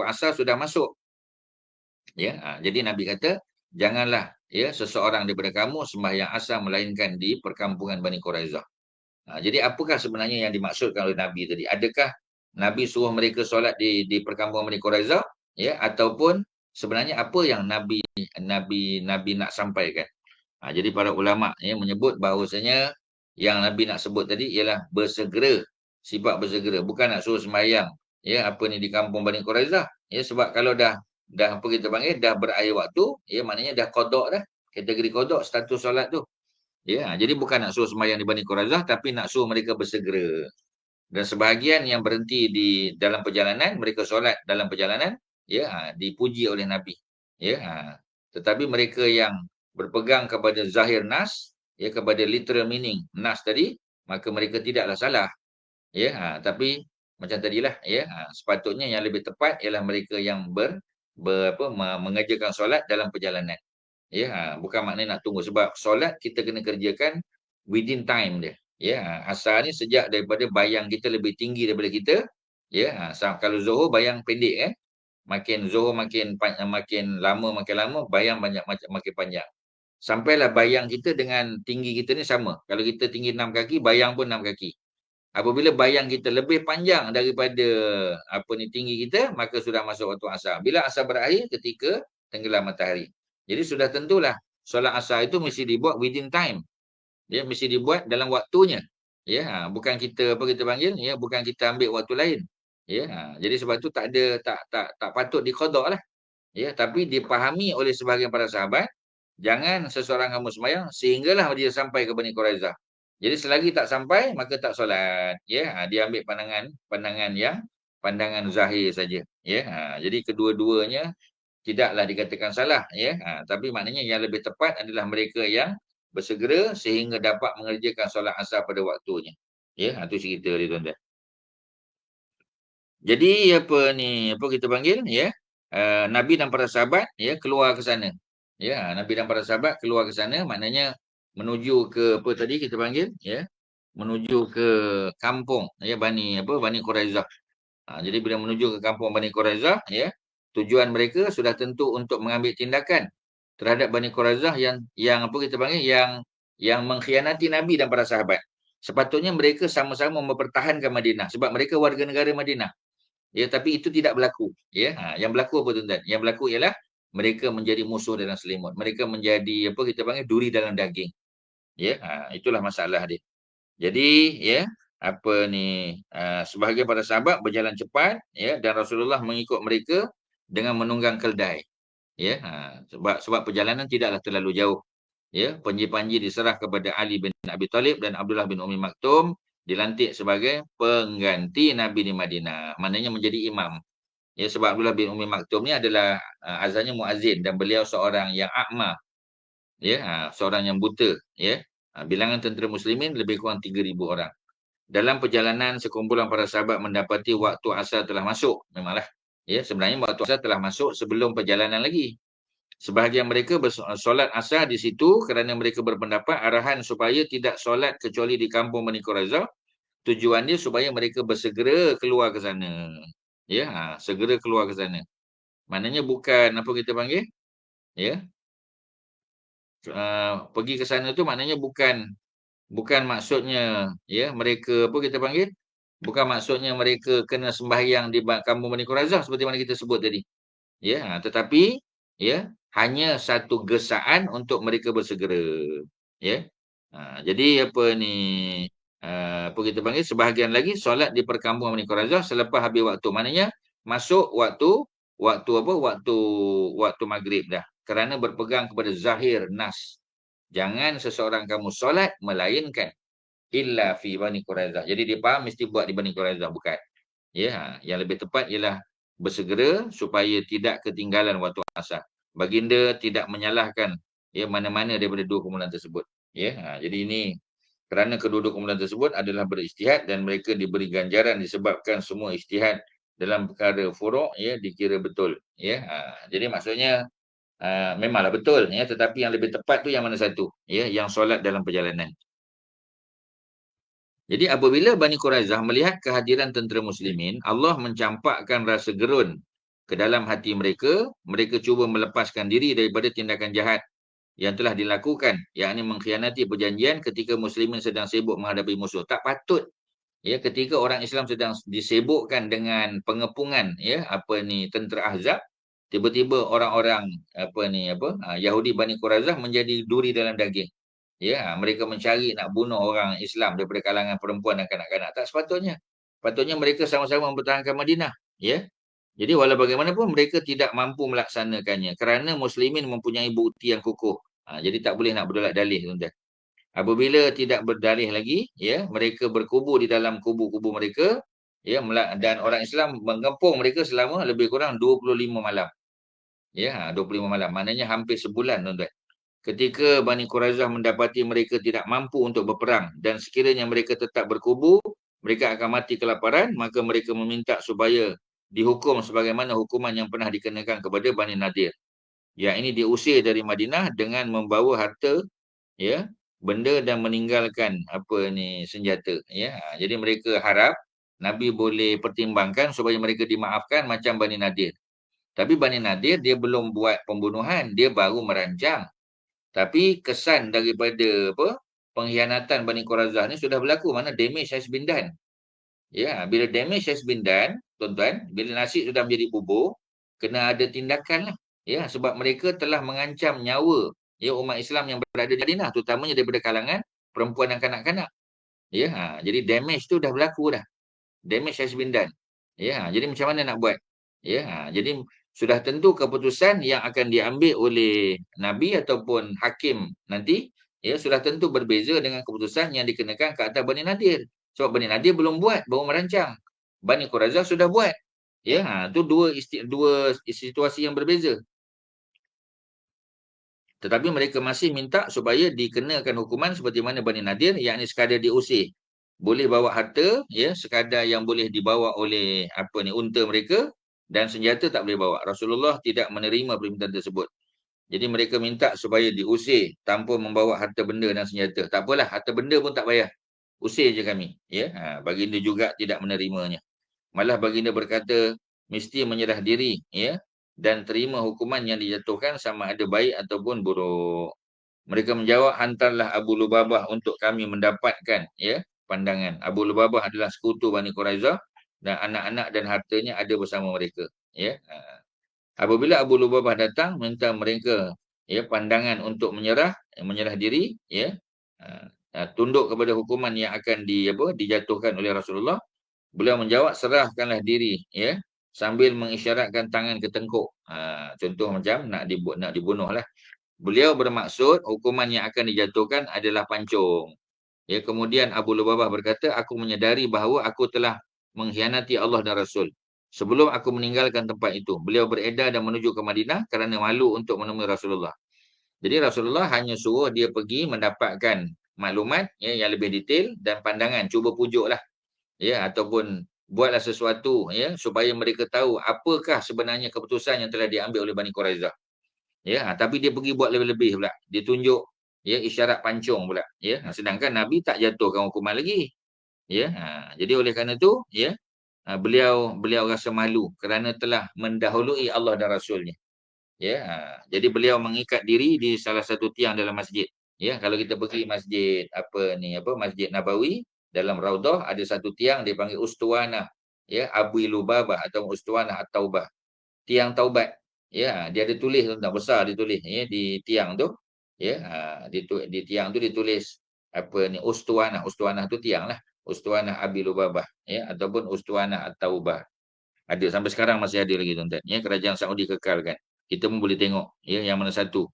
asar sudah masuk ya. Jadi Nabi kata janganlah ya seseorang daripada kamu sembahyang asar melainkan di perkampungan Bani Quraizah. Jadi apakah sebenarnya yang dimaksudkan oleh Nabi tadi? Adakah Nabi suruh mereka solat di perkampungan Bani Quraizah ya, ataupun sebenarnya apa yang Nabi nak sampaikan? Jadi para ulama ya menyebut bahawasanya yang Nabi nak sebut tadi ialah bersegera, sifat bersegera, bukan nak suruh sembahyang ya di kampung Bani Quraizah ya, sebab kalau dah apa kita panggil dah berakhir waktu ya, maknanya dah qada dah, kategori qada status solat tu. Ya, jadi bukan nak suruh sembahyang di Bani Quraizah, tapi nak suruh mereka bersegera. Dan sebahagian yang berhenti di dalam perjalanan, mereka solat dalam perjalanan, ya, dipuji oleh Nabi. Ya, tetapi mereka yang berpegang kepada zahir nas, ya, kepada literal meaning nas tadi, maka mereka tidaklah salah. Ya, tapi macam tadilah, ya, sepatutnya yang lebih tepat ialah mereka yang mengerjakan solat dalam perjalanan. Ya, bukan maknanya nak tunggu, sebab solat kita kena kerjakan within time dia. Ya, asal ni sejak daripada bayang kita lebih tinggi daripada kita. Ya, kalau Zohor bayang pendek makin Zohor makin lama bayang makin panjang. Sampailah bayang kita dengan tinggi kita ni sama. Kalau kita tinggi 6 kaki, bayang pun 6 kaki. Apabila bayang kita lebih panjang daripada tinggi kita, maka sudah masuk waktu asar. Bila asar berakhir? Ketika tenggelam matahari. Jadi sudah tentulah solat asar itu mesti dibuat within time. Ya, mesti dibuat dalam waktunya. Ya, bukan kita kita panggil ya, bukan kita ambil waktu lain. Ya, jadi sebab itu tak patut diqada lah. Ya, tapi dipahami oleh sebahagian para sahabat, jangan seseorang kamu sembahyang sehinggalah dia sampai ke Bani Quraizah. Jadi selagi tak sampai, maka tak solat. Ya, dia ambil pandangan zahir saja. Ya, jadi kedua-duanya tidaklah dikatakan salah. Ya, tapi maknanya yang lebih tepat adalah mereka yang bersegera sehingga dapat mengerjakan solat asar pada waktunya. Ya, itu cerita dia tuan-tuan. Jadi apa kita panggil ya, Nabi dan para sahabat ya keluar ke sana. Ya, Nabi dan para sahabat keluar ke sana, maknanya menuju ke apa tadi kita panggil ya, menuju ke kampung ya Bani Quraizah. Jadi bila menuju ke kampung Bani Quraizah ya, tujuan mereka sudah tentu untuk mengambil tindakan terhadap Bani Quraizah yang apa kita panggil yang mengkhianati Nabi dan para sahabat. Sepatutnya mereka sama-sama mempertahankan Madinah sebab mereka warga negara Madinah. Ya, tapi itu tidak berlaku. Ya, yang berlaku apa tuan-tuan? Yang berlaku ialah mereka menjadi musuh dalam selimut. Mereka menjadi apa kita panggil duri dalam daging. Ya, itulah masalah dia. Jadi, ya, sebahagian para sahabat berjalan cepat, ya, dan Rasulullah mengikut mereka dengan menunggang keldai. Ya, sebab perjalanan tidaklah terlalu jauh. Ya, panji-panji diserah kepada Ali bin Abi Talib dan Abdullah bin Umi Maktum, dilantik sebagai pengganti Nabi di Madinah. Maknanya menjadi imam. Ya, sebab Abdullah bin Umi Maktum ni adalah azannya muazzin dan beliau seorang yang a'ma, ya, seorang yang buta, ya. Bilangan tentera muslimin lebih kurang 3,000 orang. Dalam perjalanan sekumpulan para sahabat mendapati waktu asar telah masuk. Memanglah, ya, sebenarnya waktu asar telah masuk sebelum perjalanan lagi. Sebahagian mereka bersolat asar di situ kerana mereka berpendapat arahan supaya tidak solat kecuali di kampung Bani Quraiza. Tujuan dia supaya mereka bersegera keluar ke sana. Ya, segera keluar ke sana. Maknanya bukan apa kita panggil, ya. Pergi ke sana tu maknanya bukan maksudnya, ya, mereka apa kita panggil? Bukan maksudnya mereka kena sembahyang di kampung Bani Quraiza seperti mana kita sebut tadi. Ya, tetapi, ya, hanya satu gesaan untuk mereka bersegera. Ya. Jadi apa ni, apa kita panggil, sebahagian lagi solat di perkampungan Bani Quraiza selepas habis waktu. Maknanya masuk waktu apa? Waktu maghrib dah. Kerana berpegang kepada zahir nas. Jangan seseorang kamu solat melainkan illa fi Bani Quraiza. Jadi dia faham mesti buat di Bani Quraiza, bukan. Ya, yang lebih tepat ialah bersegera supaya tidak ketinggalan waktu asar. Baginda tidak menyalahkan, ya, mana-mana daripada dua kumpulan tersebut. Ya, jadi ini kerana kedua-dua kumpulan tersebut adalah berijtihad dan mereka diberi ganjaran disebabkan semua ijtihad dalam perkara furuk, ya, dikira betul. Ya, jadi maksudnya memanglah betul, ya, tetapi yang lebih tepat tu yang mana satu? Ya, yang solat dalam perjalanan. Jadi apabila Bani Quraizah melihat kehadiran tentera muslimin, Allah mencampakkan rasa gerun ke dalam hati mereka. Mereka cuba melepaskan diri daripada tindakan jahat yang telah dilakukan, yakni mengkhianati perjanjian ketika muslimin sedang sibuk menghadapi musuh. Tak patut, ya, ketika orang Islam sedang disibukkan dengan pengepungan, ya, apa ni, tentera Ahzab, tiba-tiba orang-orang Yahudi Bani Quraizah menjadi duri dalam daging. Ya, mereka mencari nak bunuh orang Islam daripada kalangan perempuan dan kanak-kanak. Tak sepatutnya. Patutnya mereka sama-sama mempertahankan Madinah. Ya. Jadi walau bagaimanapun mereka tidak mampu melaksanakannya kerana muslimin mempunyai bukti yang kukuh. Jadi tak boleh nak berdolak dalih, tuan-tuan. Apabila tidak berdalih lagi, ya, mereka berkubur di dalam kubu-kubu mereka, ya, dan orang Islam mengepung mereka selama lebih kurang 25 malam. Ya, 25 malam. Maknanya hampir sebulan, tuan-tuan. Ketika Bani Quraizah mendapati mereka tidak mampu untuk berperang dan sekiranya mereka tetap berkubu, mereka akan mati kelaparan, maka mereka meminta supaya dihukum sebagaimana hukuman yang pernah dikenakan kepada Bani Nadir. Ya, ini diusir dari Madinah dengan membawa harta, ya, benda dan meninggalkan apa ni, senjata. Ya, jadi mereka harap Nabi boleh pertimbangkan supaya mereka dimaafkan macam Bani Nadir. Tapi Bani Nadir dia belum buat pembunuhan, dia baru merancang. Tapi kesan daripada pengkhianatan Bani Quraizah ni sudah berlaku. Mana damage has been done. Ya, bila damage has been done, tuan-tuan, bila nasi sudah menjadi bubur, kena ada tindakan lah. Ya, sebab mereka telah mengancam nyawa, ya, umat Islam yang berada di Madinah, terutamanya daripada kalangan perempuan dan kanak-kanak. Ya, jadi damage tu dah berlaku dah. Damage has been done. Ya, jadi macam mana nak buat? Ya, jadi sudah tentu keputusan yang akan diambil oleh Nabi ataupun hakim nanti, ya, sudah tentu berbeza dengan keputusan yang dikenakan ke atas Bani Nadir. Sebab Bani Nadir belum buat, baru merancang. Bani Quraizah sudah buat. Ya, tu dua situasi yang berbeza. Tetapi mereka masih minta supaya dikenakan hukuman seperti mana Bani Nadir, yakni sekadar diusir. Boleh bawa harta, ya, sekadar yang boleh dibawa oleh unta mereka, dan senjata tak boleh bawa. Rasulullah tidak menerima permintaan tersebut. Jadi mereka minta supaya diusir tanpa membawa harta benda dan senjata. Tak apalah, harta benda pun tak payah. Usir je kami. Ya, baginda juga tidak menerimanya. Malah baginda berkata, mesti menyerah diri, ya, dan terima hukuman yang dijatuhkan sama ada baik ataupun buruk. Mereka menjawab, hantarlah Abu Lubabah untuk kami mendapatkan, ya, pandangan. Abu Lubabah adalah sekutu Bani Quraizah dan anak-anak dan hartanya ada bersama mereka. Ya. Apabila Abu Lubabah datang minta mereka, ya, pandangan untuk menyerah diri, ya, tunduk kepada hukuman yang akan dijatuhkan oleh Rasulullah. Beliau menjawab, serahkanlah diri, ya, sambil mengisyaratkan tangan ke tengkuk. Contoh macam nak dibunuh lah. Beliau bermaksud hukuman yang akan dijatuhkan adalah pancung. Ya, kemudian Abu Lubabah berkata, aku menyadari bahawa aku telah mengkhianati Allah dan Rasul. sebelum aku meninggalkan tempat itu. Beliau beredar dan menuju ke Madinah kerana malu untuk menemui Rasulullah. Jadi Rasulullah hanya suruh dia pergi mendapatkan maklumat ya, yang lebih detail dan pandangan. Cuba pujuklah ya, ataupun buatlah sesuatu ya, supaya mereka tahu apakah sebenarnya keputusan yang telah diambil oleh Bani Quraizah. Ya, tapi dia pergi buat lebih-lebih pula. Dia tunjuk ya, isyarat pancung pula. Ya, sedangkan Nabi tak jatuhkan hukuman lagi. Ya, jadi oleh kerana itu ya, beliau beliau rasa malu kerana telah mendahului Allah dan Rasulnya. Ya, jadi beliau mengikat diri di salah satu tiang dalam masjid. Ya, kalau kita pergi masjid Masjid Nabawi, dalam Raudah ada satu tiang dipanggil Ustuwanah ya, Abu Lubabah atau Ustuwanah At-Taubah. Tiang taubat. Ya, dia ada tulis tentang besar ditulis ya di tiang tu. Ya, di tiang tu ditulis Ustuwanah. Ustuwanah tu tiang lah. Ustuwanah Abi Lubabah ya, ataupun Ustuwanah At-Taubah. Ada sampai sekarang masih ada lagi tuan-tuan. Ya, kerajaan Saudi kekalkan. Kita pun boleh tengok ya yang mana satu.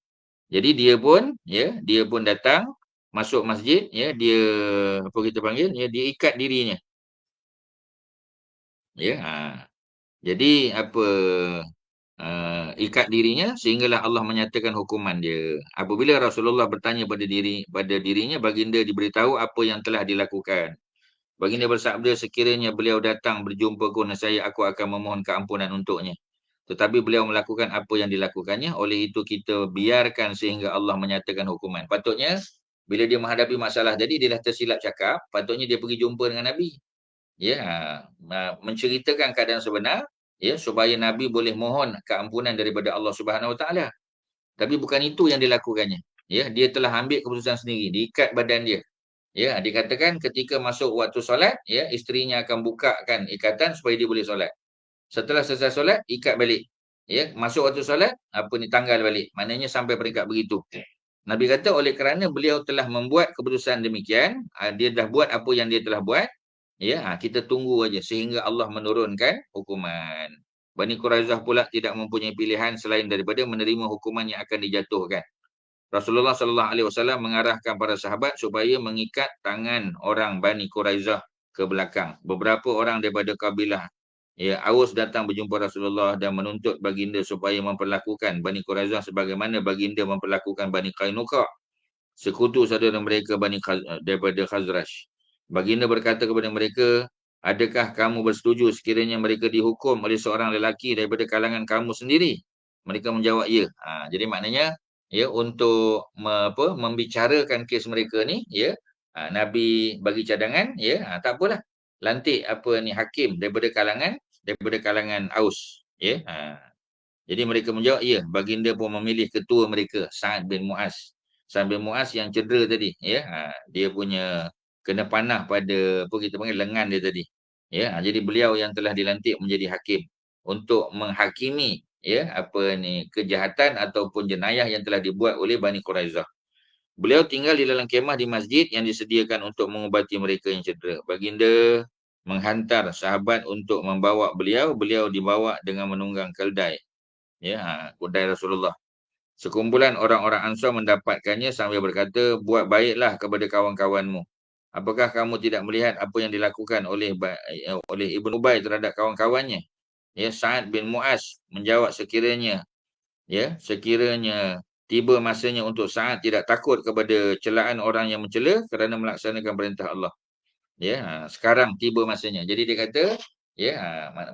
Jadi dia pun datang masuk masjid ya, dia apa kita panggil ya, dia ikat dirinya. Ya, jadi ikat dirinya sehinggalah Allah menyatakan hukuman dia. Apabila Rasulullah bertanya pada dirinya, baginda diberitahu apa yang telah dilakukan. Baginda bersabda, sekiranya beliau datang berjumpa nescaya aku akan memohon keampunan untuknya. Tetapi beliau melakukan apa yang dilakukannya, oleh itu kita biarkan sehingga Allah menyatakan hukuman. Patutnya bila dia menghadapi masalah jadi dia dah tersilap cakap, patutnya dia pergi jumpa dengan Nabi. Ya, menceritakan keadaan sebenar ya, supaya Nabi boleh mohon keampunan daripada Allah Subhanahu Wa Taala. Tapi bukan itu yang dilakukannya. Ya, dia telah ambil keputusan sendiri, diikat badan dia. Ya, dikatakan ketika masuk waktu solat, ya, isterinya akan bukakan ikatan supaya dia boleh solat. Setelah selesai solat, ikat balik. Ya, masuk waktu solat, tanggal balik. Maknanya sampai peringkat begitu. Nabi kata oleh kerana beliau telah membuat keputusan demikian, dia dah buat apa yang dia telah buat, ya, kita tunggu aja sehingga Allah menurunkan hukuman. Bani Quraizah pula tidak mempunyai pilihan selain daripada menerima hukuman yang akan dijatuhkan. Rasulullah sallallahu alaihi wasallam mengarahkan para sahabat supaya mengikat tangan orang Bani Quraizah ke belakang. Beberapa orang daripada kabilah ya, Aus datang berjumpa Rasulullah dan menuntut baginda supaya memperlakukan Bani Quraizah sebagaimana baginda memperlakukan Bani Qainuqa, sekutu saudara mereka daripada Khazraj. Baginda berkata kepada mereka, adakah kamu bersetuju sekiranya mereka dihukum oleh seorang lelaki daripada kalangan kamu sendiri? Mereka menjawab ya. Jadi maknanya ya, untuk membicarakan kes mereka ni ya, Nabi bagi cadangan ya, tak apalah. Lantik hakim daripada kalangan Aus ya. Jadi mereka menjawab ya, baginda pun memilih ketua mereka Sa'ad bin Mu'az. Sa'ad bin Mu'az yang cedera tadi ya, dia punya kena panah pada kita panggil lengan dia tadi. Ya, jadi beliau yang telah dilantik menjadi hakim untuk menghakimi ya kejahatan ataupun jenayah yang telah dibuat oleh Bani Quraizah. Beliau tinggal di dalam kemah di masjid yang disediakan untuk mengubati mereka yang cedera. Baginda menghantar sahabat untuk membawa beliau. Beliau dibawa dengan menunggang keldai. Ya, keldai Rasulullah. Sekumpulan orang-orang Ansar mendapatkannya sambil berkata, buat baiklah kepada kawan-kawanmu. Apakah kamu tidak melihat apa yang dilakukan oleh Ibn Ubay terhadap kawan-kawannya? Ya, Sa'ad bin Mu'az menjawab, sekiranya tiba masanya untuk Sa'ad tidak takut kepada celaan orang yang mencela kerana melaksanakan perintah Allah. Ya, sekarang tiba masanya. Jadi dia kata, ya,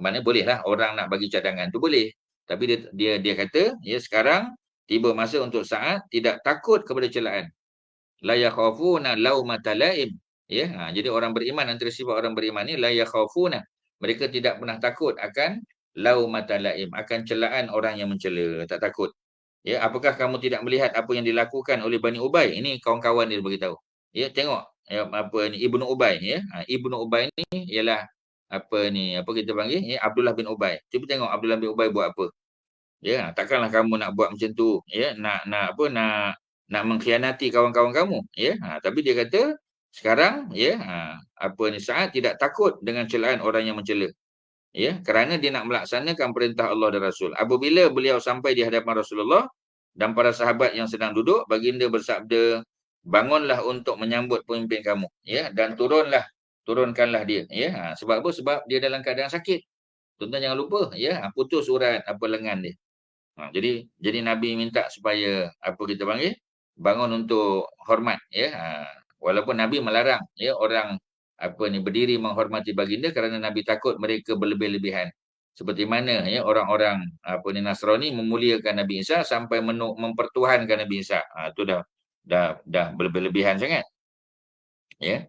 mana bolehlah orang nak bagi cadangan tu boleh. Tapi dia kata, ya, sekarang tiba masa untuk Sa'ad tidak takut kepada celaan. La yakhafuna laumata laim. Ya, jadi orang beriman, antara sifat orang beriman ni la yakhafuna. Mereka tidak pernah takut akan laumata laim, akan celaan orang yang mencela, tak takut. Ya, apakah kamu tidak melihat apa yang dilakukan oleh Bani Ubay? Ini kawan-kawan dia beritahu. Ya, tengok ya, Ibnu Ubay ya. Ibnu Ubay ni ialah kita panggil ya, Abdullah bin Ubay. Cuba tengok Abdullah bin Ubay buat apa. Ya, takkanlah kamu nak buat macam tu, ya, nak mengkhianati kawan-kawan kamu, ya. Tapi dia kata sekarang ya, Sa'ad tidak takut dengan celaan orang yang mencela. Ya, kerana dia nak melaksanakan perintah Allah dan Rasul. Apabila beliau sampai di hadapan Rasulullah dan para sahabat yang sedang duduk, baginda bersabda, bangunlah untuk menyambut pemimpin kamu, ya, dan turunkanlah dia, ya. Sebab apa? Sebab dia dalam keadaan sakit. Tuan-tuan jangan lupa, ya, putus urat apa lengan dia. Jadi Nabi minta supaya apa kita panggil, bangun untuk hormat, ya. Walaupun Nabi melarang, ya, orang apa ni berdiri menghormati baginda kerana Nabi takut mereka berlebih-lebihan. Seperti mana, ya, orang-orang apa ni Nasrani memuliakan Nabi Isa sampai mempertuhankan Nabi Isa. Itu dah berlebih-lebihan sangat, ya.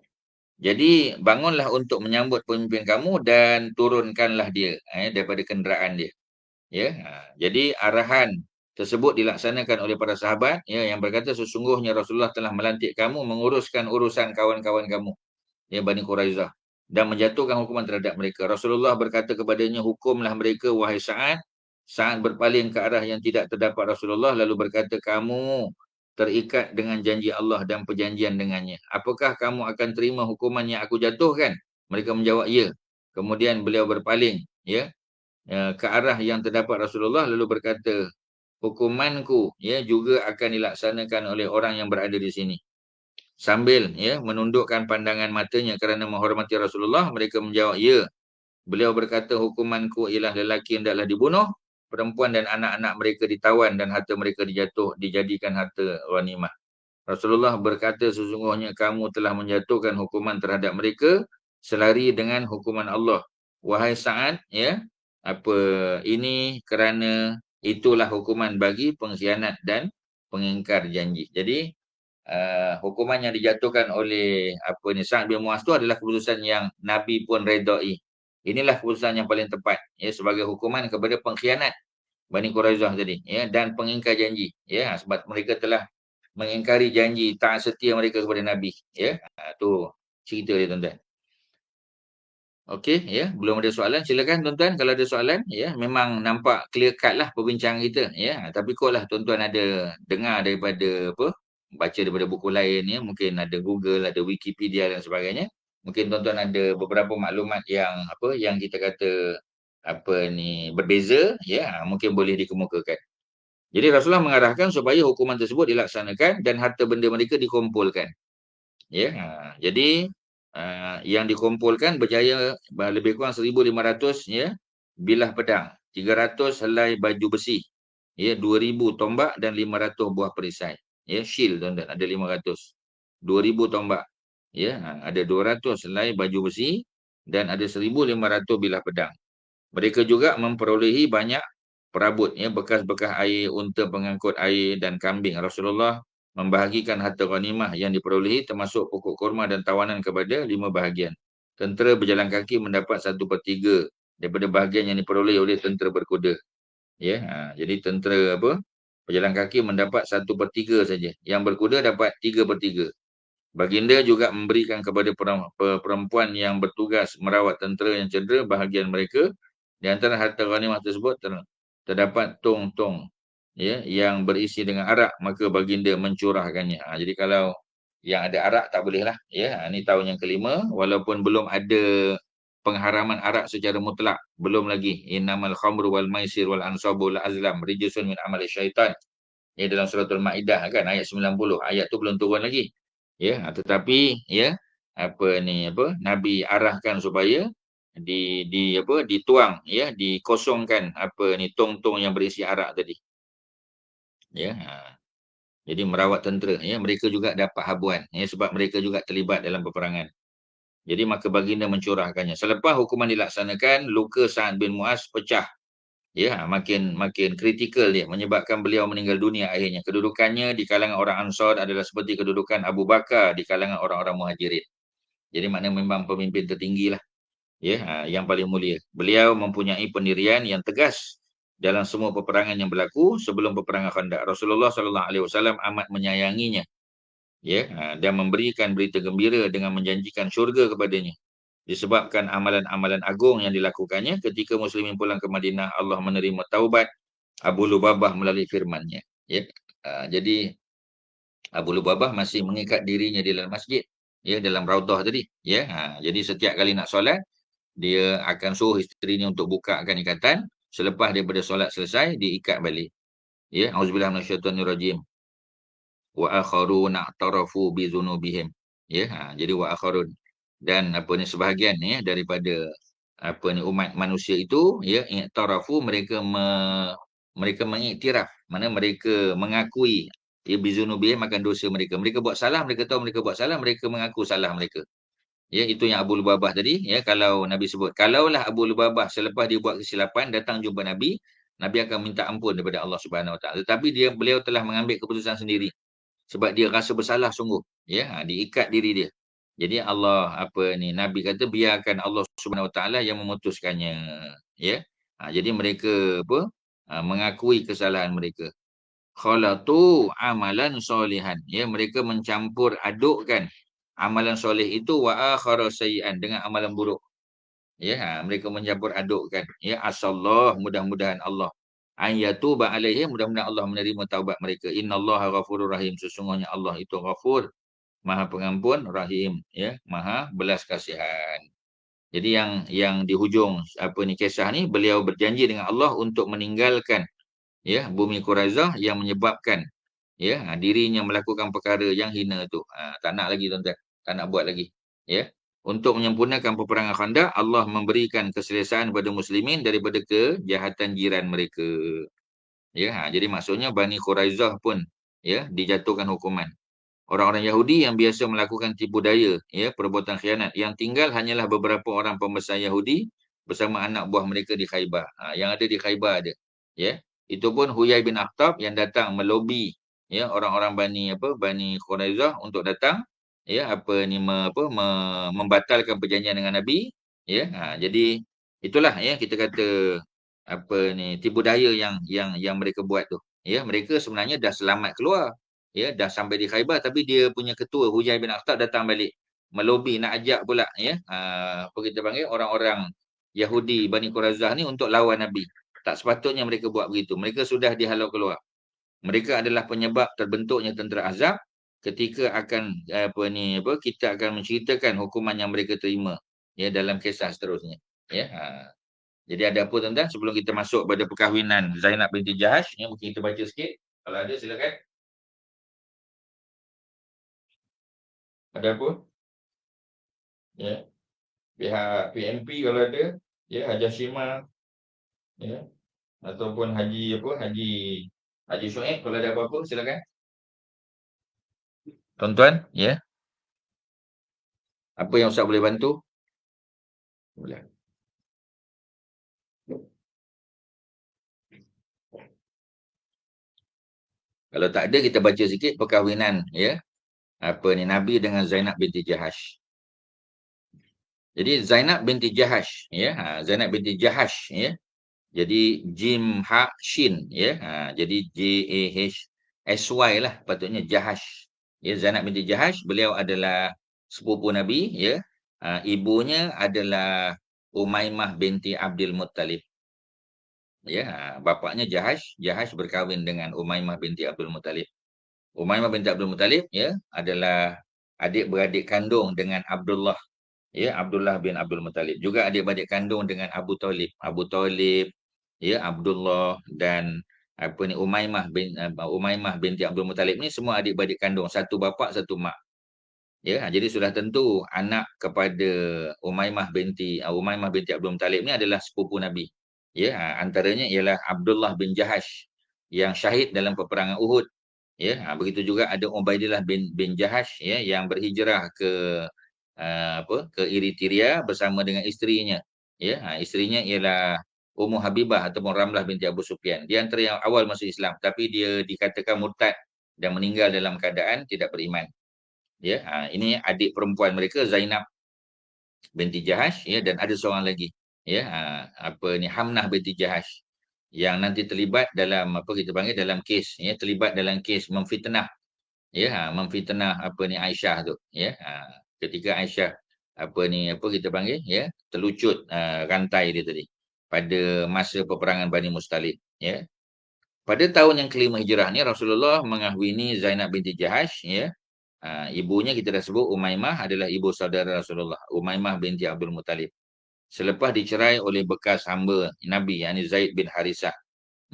Jadi bangunlah untuk menyambut pemimpin kamu dan turunkanlah dia, daripada kenderaan dia. Ya, jadi arahan tersebut dilaksanakan oleh para sahabat, ya, yang berkata sesungguhnya Rasulullah telah melantik kamu menguruskan urusan kawan-kawan kamu, ya, Bani Quraizah, dan menjatuhkan hukuman terhadap mereka. Rasulullah berkata kepadanya, hukumlah mereka wahai Sa'ad. Sa'ad berpaling ke arah yang tidak terdapat Rasulullah lalu berkata, kamu terikat dengan janji Allah dan perjanjian dengannya. Apakah kamu akan terima hukuman yang aku jatuhkan? Mereka menjawab, ya. Kemudian beliau berpaling, ya, ke arah yang terdapat Rasulullah lalu berkata, hukumanku, ya, juga akan dilaksanakan oleh orang yang berada di sini. Sambil, ya, menundukkan pandangan matanya kerana menghormati Rasulullah, mereka menjawab, ya. Beliau berkata, hukumanku ialah lelaki hendaklah dibunuh, perempuan dan anak-anak mereka ditawan dan harta mereka dijadikan harta ghanimah. Rasulullah berkata, sesungguhnya kamu telah menjatuhkan hukuman terhadap mereka selari dengan hukuman Allah. Wahai Sa'ad, ya, apa ini kerana itulah hukuman bagi pengkhianat dan pengingkar janji. Jadi hukuman yang dijatuhkan oleh apa ni Sa'ad bin Mu'adz tu adalah keputusan yang Nabi pun redai. Inilah keputusan yang paling tepat, ya, sebagai hukuman kepada pengkhianat Bani Quraizah tadi, ya, dan pengingkar janji, ya, sebab mereka telah mengingkari janji taat setia mereka kepada Nabi, ya. Tu cerita dia, tuan-tuan. Okey, ya, belum ada soalan, silakan tuan-tuan kalau ada soalan, ya. Memang nampak clear cut lah perbincangan kita, ya. Tapi kotlah tuan-tuan ada dengar daripada apa, baca daripada buku lain, ya, mungkin ada Google, ada Wikipedia dan sebagainya. Mungkin tuan-tuan ada beberapa maklumat yang apa, yang kita kata apa ni berbeza, ya, mungkin boleh dikemukakan. Jadi Rasulullah mengarahkan supaya hukuman tersebut dilaksanakan dan harta benda mereka dikumpulkan. Ya, jadi yang dikumpulkan berjaya lebih kurang 1,500, ya, bilah pedang, 300 helai baju besi, ya, 2,000 tombak dan 500 buah perisai. Ya, shield tuan-tuan ada 500. 2,000 tombak, ya, ada 200 helai baju besi dan ada 1,500 bilah pedang. Mereka juga memperolehi banyak perabot, ya, bekas-bekas air, unta pengangkut air dan kambing. Rasulullah membahagikan harta ghanimah yang diperolehi termasuk pokok kurma dan tawanan kepada 5 bahagian. Tentera berjalan kaki mendapat 1/3 daripada bahagian yang diperoleh oleh tentera berkuda. Ya, jadi tentera apa? Berjalan kaki mendapat 1/3 saja. Yang berkuda dapat 3/3. Baginda juga memberikan kepada perempuan yang bertugas merawat tentera yang cedera bahagian mereka. Di antara harta ghanimah tersebut terdapat tong-tong, ya, yang berisi dengan arak, maka baginda mencurahkannya. Jadi kalau yang ada arak tak bolehlah, ya. Ini tahun yang kelima walaupun belum ada pengharaman arak secara mutlak, belum lagi. Innamal khamru wal maisir wal ansabu wal azlam rijsun min amali syaitan. Ya, dalam suratul Maidah kan ayat 90. Ayat tu belum turun lagi. Ya, tetapi, ya, apa ni apa Nabi arahkan supaya dituang, ya, dikosongkan apa ni tong-tong yang berisi arak tadi, ya. Jadi merawat tentera, ya, mereka juga dapat habuan, ya, sebab mereka juga terlibat dalam peperangan. Jadi maka baginda mencurahkannya. Selepas hukuman dilaksanakan, luka Sa'ad bin Mu'adz pecah, ya, makin kritikal dia, menyebabkan beliau meninggal dunia akhirnya. Kedudukannya di kalangan orang Ansar adalah seperti kedudukan Abu Bakar di kalangan orang-orang Muhajirin. Jadi maknanya memang pemimpin tertinggi lah, ya, yang paling mulia. Beliau mempunyai pendirian yang tegas dalam semua peperangan yang berlaku sebelum peperangan Khandaq. Rasulullah sallallahu alaihi wasallam amat menyayanginya, ya, dan memberikan berita gembira dengan menjanjikan syurga kepadanya. Disebabkan amalan-amalan agung yang dilakukannya ketika muslimin pulang ke Madinah, Allah menerima taubat Abu Lubabah melalui firman-Nya, ya. Jadi Abu Lubabah masih mengikat dirinya di dalam masjid, ya, dalam raudhah tadi, ya. Jadi setiap kali nak solat dia akan suruh isterinya untuk bukakan ikatan. Selepas daripada solat selesai, diikat balik. Ya, auzubillah minasyaitonir rajim. Wa akharuna i'tarafu bi dzunubihim. Ya, jadi wa akharun dan apa ni sebahagian, ya, daripada umat manusia itu, ya, i'tarafu, mereka mengiktiraf, mana mereka mengakui, ya, bizunubihim, makan dosa mereka. Mereka buat salah, mereka tahu mereka buat salah, mereka mengaku salah mereka. Ya, itu yang Abu Lubabah tadi, ya, kalau Nabi sebut, kalaulah Abu Lubabah selepas dia buat kesilapan datang jumpa Nabi, Nabi akan minta ampun daripada Allah Subhanahu Wa Taala. Tetapi beliau telah mengambil keputusan sendiri sebab dia rasa bersalah sungguh, ya, diikat diri dia. Jadi Nabi kata biarkan Allah Subhanahu Wa Taala yang memutuskannya, ya. Jadi mereka mengakui kesalahan mereka. Khalatu amalan solihan, ya, mereka mencampur adukkan amalan soleh itu wa akhara sayyi'an, dengan amalan buruk. Ya, mereka mencampur adukkan. Ya, asallahu, mudah-mudahan Allah ayatuba alaihim, mudah-mudahan Allah menerima taubat mereka. Innallaha ghafurur rahim, sesungguhnya Allah itu ghafur, Maha Pengampun, Rahim, ya, Maha belas kasihan. Jadi yang di hujung kisah ni, beliau berjanji dengan Allah untuk meninggalkan, ya, bumi Quraizah yang menyebabkan, ya, dirinya melakukan perkara yang hina tu. Tak nak lagi, tuan-tuan, tak nak buat lagi, ya. Untuk menyempurnakan peperangan Khandaq, Allah memberikan keselesaan kepada muslimin daripada kejahatan jiran mereka. Ya, jadi maksudnya Bani Quraizah pun, ya, dijatuhkan hukuman. Orang-orang Yahudi yang biasa melakukan tipu daya, ya, perbuatan khianat, yang tinggal hanyalah beberapa orang pembesar Yahudi bersama anak buah mereka di Khaybar. Yang ada di Khaybar ada, ya. Itu pun Huyai bin Akhtab yang datang melobi, ya, orang-orang Bani Quraizah untuk datang, ya, membatalkan perjanjian dengan Nabi, ya. Jadi itulah, ya, kita kata tipu daya yang mereka buat tu. Ya, mereka sebenarnya dah selamat keluar. Ya, dah sampai di Khaybar, tapi dia punya ketua Huyai bin Akhtab datang balik melobi, nak ajak pula, ya, apa kita panggil, orang-orang Yahudi Bani Quraizah ni untuk lawan Nabi. Tak sepatutnya mereka buat begitu. Mereka sudah dihalau keluar. Mereka adalah penyebab terbentuknya tentera Ahzab. Ketika kita akan menceritakan hukuman yang mereka terima, ya, dalam kisah seterusnya. Ya, jadi ada apa, tuan-tuan, sebelum kita masuk pada perkahwinan Zainab binti Jahash, ya, mungkin kita baca sikit. Kalau ada, silakan. Ada apa? Ya, pihak PNP kalau ada, ya, Haji Shima, ya, ataupun Haji Shoaib, kalau ada apa-apa, silakan. Tuan-tuan, ya, apa yang Ustaz boleh bantu? Boleh. Kalau tak ada, kita baca sikit perkahwinan, ya, Nabi dengan Zainab binti Jahash. Jadi Zainab binti Jahash, ya, Zainab binti Jahash, ya. Jadi Jim Ha Shin, ya. Jadi JAHSY lah patutnya, Jahash. Ya, Zainab binti Jahash, beliau adalah sepupu Nabi, ya. Ibunya adalah Umaymah binti Abdul Muttalib. Ya, bapaknya Jahash berkahwin dengan Umaymah binti Abdul Muttalib. Umaymah binti Abdul Muttalib, ya, adalah adik-beradik kandung dengan Abdullah, ya, Abdullah bin Abdul Muttalib. Juga adik-beradik kandung dengan Abu Talib. Abu Talib, ya, Abdullah dan Umaymah binti Abdul Muttalib ni semua adik-beradik kandung, satu bapa satu mak. Ya, jadi sudah tentu anak kepada Umaymah binti Abdul Muttalib ni adalah sepupu Nabi. Ya, antaranya ialah Abdullah bin Jahash yang syahid dalam peperangan Uhud. Ya, begitu juga ada Ubaidillah bin Jahash, ya, yang berhijrah ke Eritrea bersama dengan isterinya. Ya, isterinya ialah Ummu Habibah ataupun Ramlah binti Abu Sufyan. Di antara yang awal masuk Islam, tapi dia dikatakan murtad dan meninggal dalam keadaan tidak beriman. Ya, ini adik perempuan mereka, Zainab binti Jahash, ya, dan ada seorang lagi, ya, Hamnah binti Jahash, yang nanti terlibat dalam dalam kes, ya, terlibat dalam kes memfitnah, ya, memfitnah Aisyah tu, ya. Ketika Aisyah ya, terlucut rantai dia tadi pada masa peperangan Bani Mustalib, ya. Pada tahun yang kelima hijrah ni Rasulullah mengahwini Zainab binti Jahash, ya. Ibunya kita dah sebut, Umaymah adalah ibu saudara Rasulullah, Umaymah binti Abdul Muttalib. Selepas dicerai oleh bekas hamba Nabi, yakni Zaid bin Harisah.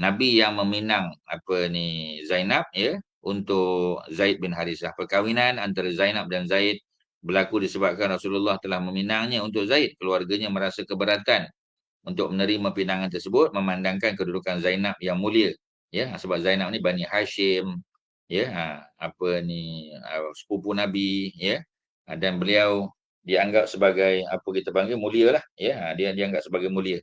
Nabi yang meminang Zainab, ya, untuk Zaid bin Harisah. Perkahwinan antara Zainab dan Zaid berlaku disebabkan Rasulullah telah meminangnya untuk Zaid. Keluarganya merasa keberatan untuk menerima pinangan tersebut, memandangkan kedudukan Zainab yang mulia. Ya, sebab Zainab ni Bani Hashim, ya, apa ni, sepupu Nabi, ya. Dan beliau dianggap sebagai apa kita panggil mulia lah, ya. Dia dianggap sebagai mulia.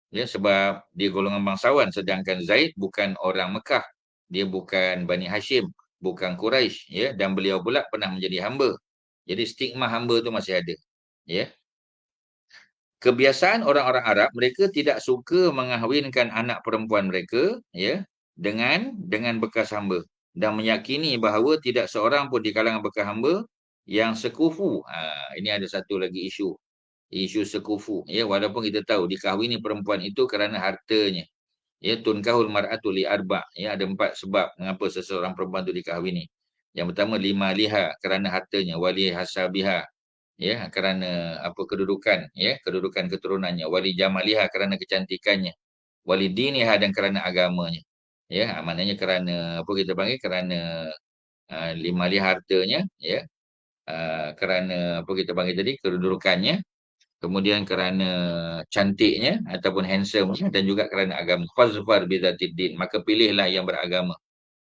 Ya, sebab dia golongan bangsawan, sedangkan Zaid bukan orang Mekah. Dia bukan Bani Hashim, bukan Quraisy, ya, dan beliau pula pernah menjadi hamba. Jadi stigma hamba tu masih ada, ya. Kebiasaan orang-orang Arab, mereka tidak suka mengahwinkan anak perempuan mereka, ya, dengan bekas hamba, dan meyakini bahawa tidak seorang pun di kalangan bekas hamba yang sekufu. Ini ada satu lagi isu sekufu, ya, walaupun kita tahu dikahwini perempuan itu kerana hartanya, ya, tunkahul mar'atu li arba', ya, ada 4 sebab mengapa seseorang perempuan itu dikahwini. Yang pertama, lima liha, kerana hartanya, wali hasabiha, ya, kerana apa, kedudukan, ya, kedudukan keturunannya, wali jamaliha, kerana kecantikannya, wali diniha, dan kerana agamanya, ya, maknanya kerana apa kita panggil, kerana lima liha, hartanya, ya, kerana apa kita panggil tadi, kedudukannya, kemudian kerana cantiknya ataupun handsome, dan juga kerana agama. Fazfar bizatid din, maka pilihlah yang beragama.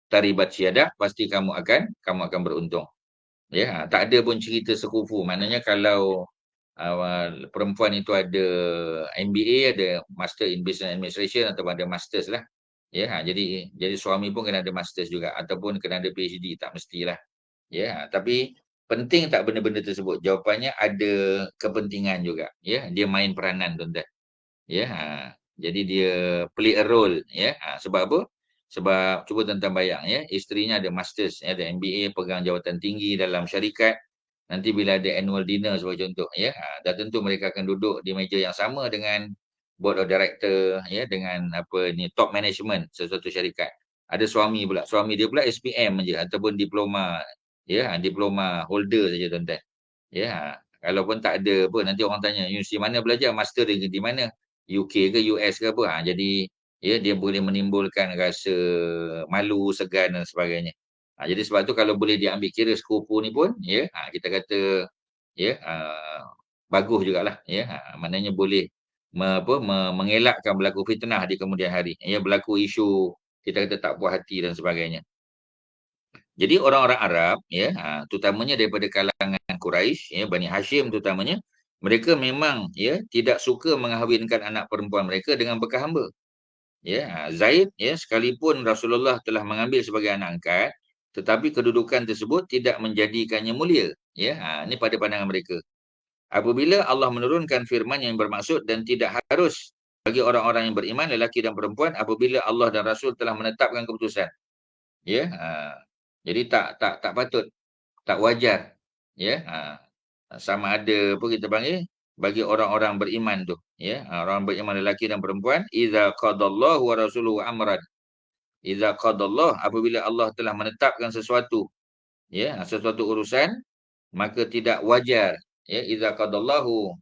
Taribat syadah, pasti kamu akan beruntung. Ya, tak ada pun cerita sekufu. Maknanya kalau perempuan itu ada MBA, ada Master in Business Administration, atau ada Masters lah. Ya, jadi suami pun kena ada Masters juga, ataupun kena ada PhD, tak mestilah. Ya, tapi penting tak benda-benda tersebut? Jawapannya ada kepentingan juga. Ya, dia main peranan, tuan-tuan. Ya, jadi dia play a role, ya. Sebab apa? Sebab cuba tuan-tuan bayang, ya, isterinya ada masters, ya, ada MBA, pegang jawatan tinggi dalam syarikat. Nanti bila ada annual dinner sebagai contoh, ya, dah tentu mereka akan duduk di meja yang sama dengan board of director, ya, dengan apa ni, top management sesuatu syarikat. Ada suami pula, suami dia pula SPM je, ataupun diploma, ya, diploma holder saja, tuan-tuan. Ya, kalaupun tak ada apa, nanti orang tanya, universiti mana belajar, master di mana? UK ke US ke apa? Jadi ya, dia boleh menimbulkan rasa malu, segan dan sebagainya. Jadi sebab tu kalau boleh diambil kira sekufu ni pun, ya, kita kata, ya, bagus jugalah, ya. Maknanya boleh mengelakkan berlaku fitnah di kemudian hari. Ya, berlaku isu kita kata tak puas hati dan sebagainya. Jadi orang-orang Arab, ya, terutamanya daripada kalangan Quraisy, ya, Bani Hashim terutamanya, mereka memang, ya, tidak suka mengahwinkan anak perempuan mereka dengan bekas hamba. Ya, Zaid, ya, sekalipun Rasulullah telah mengambil sebagai anak angkat, tetapi kedudukan tersebut tidak menjadikannya mulia. Ya, ini pada pandangan mereka. Apabila Allah menurunkan firman yang bermaksud dan tidak harus bagi orang-orang yang beriman, lelaki dan perempuan, apabila Allah dan Rasul telah menetapkan keputusan. Ya, jadi tak patut, tak wajar, ya, sama ada apa kita panggil, bagi orang-orang beriman tu, ya, orang beriman lelaki dan perempuan, iza qadallahu wa rasuluhu amran, iza qadallah, apabila Allah telah menetapkan sesuatu, ya, sesuatu urusan, maka tidak wajar, ya, iza qadallahu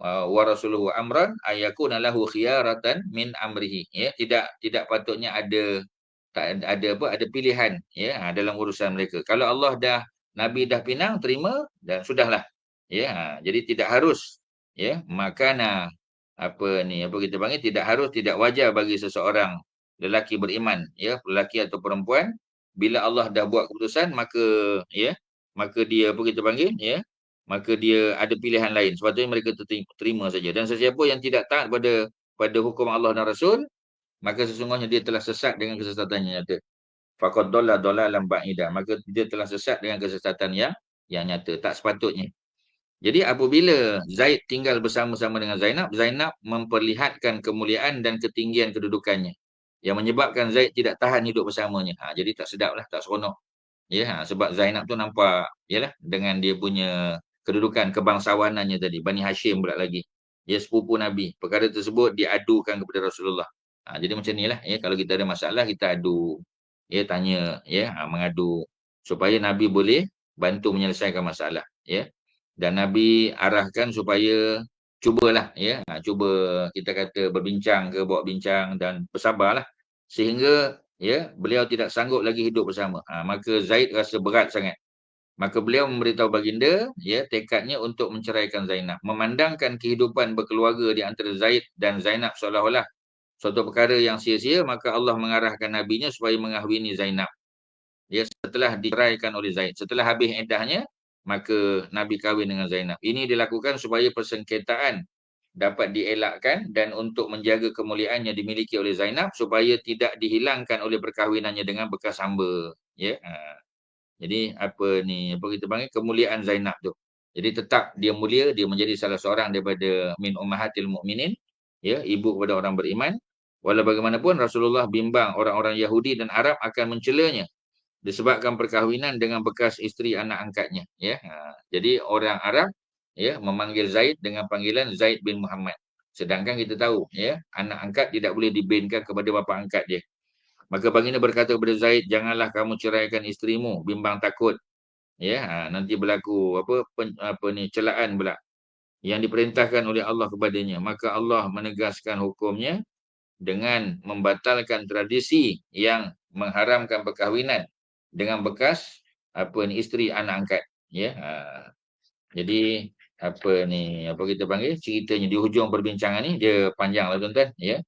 wa rasuluhu amran ayakuna lahu khiyaratan min amrihi, ya, tidak patutnya ada, tak ada apa, ada pilihan, ya, dalam urusan mereka. Kalau Allah dah, Nabi dah pinang, terima dan sudahlah. Ya, jadi tidak harus, ya, makana apa ni, apa kita panggil, tidak harus, tidak wajar bagi seseorang lelaki beriman, ya, lelaki atau perempuan, bila Allah dah buat keputusan, maka, ya, maka dia apa kita panggil, ya, maka dia ada pilihan lain. Sepatutnya mereka terima saja. Dan sesiapa yang tidak taat pada hukum Allah dan Rasul, maka sesungguhnya dia telah sesat dengan kesesatannya nyata. Faqad dhalla dhalalan ba'ida. Maka dia telah sesat dengan kesesatan yang nyata. Tak sepatutnya. Jadi apabila Zaid tinggal bersama-sama dengan Zainab, Zainab memperlihatkan kemuliaan dan ketinggian kedudukannya, yang menyebabkan Zaid tidak tahan hidup bersamanya. Jadi tak sedap lah, tak seronok. Ya, sebab Zainab tu nampak, yalah, dengan dia punya kedudukan kebangsawanannya tadi, Bani Hashim pula lagi. Dia sepupu Nabi. Perkara tersebut diadukan kepada Rasulullah. Jadi macam inilah, ya, kalau kita ada masalah, kita adu, ya, tanya, ya, mengadu, supaya Nabi boleh bantu menyelesaikan masalah, ya. Dan Nabi arahkan supaya cubalah, ya, cuba kita kata berbincang ke, bawa bincang dan bersabarlah, sehingga, ya, beliau tidak sanggup lagi hidup bersama. Maka Zaid rasa berat sangat. Maka beliau memberitahu baginda, ya, tekadnya untuk menceraikan Zainab. Memandangkan kehidupan berkeluarga di antara Zaid dan Zainab seolah-olah suatu perkara yang sia-sia, maka Allah mengarahkan nabinya supaya mengahwini Zainab. Ya, setelah diceraikan oleh Zaid. Setelah habis iddahnya, maka Nabi kahwin dengan Zainab. Ini dilakukan supaya persengketaan dapat dielakkan dan untuk menjaga kemuliaan yang dimiliki oleh Zainab supaya tidak dihilangkan oleh perkahwinannya dengan bekas hamba. Ya. Jadi apa kita panggil kemuliaan Zainab tu. Jadi tetap dia mulia, dia menjadi salah seorang daripada min ummahatil mukminin, ya, ibu kepada orang beriman. Walau bagaimanapun Rasulullah bimbang orang-orang Yahudi dan Arab akan mencelanya disebabkan perkahwinan dengan bekas isteri anak angkatnya, ya. Jadi orang Arab, ya, memanggil Zaid dengan panggilan Zaid bin Muhammad. Sedangkan kita tahu, ya, anak angkat tidak boleh dibinkan kepada bapa angkat dia. Maka baginda berkata kepada Zaid, janganlah kamu ceraikan isterimu, bimbang takut, ya, nanti berlaku celaan pula yang diperintahkan oleh Allah kepadanya. Maka Allah menegaskan hukumnya dengan membatalkan tradisi yang mengharamkan perkahwinan dengan bekas isteri anak angkat, ya. Jadi apa kita panggil ceritanya di hujung perbincangan ni dia panjang lah tuan-tuan, ya.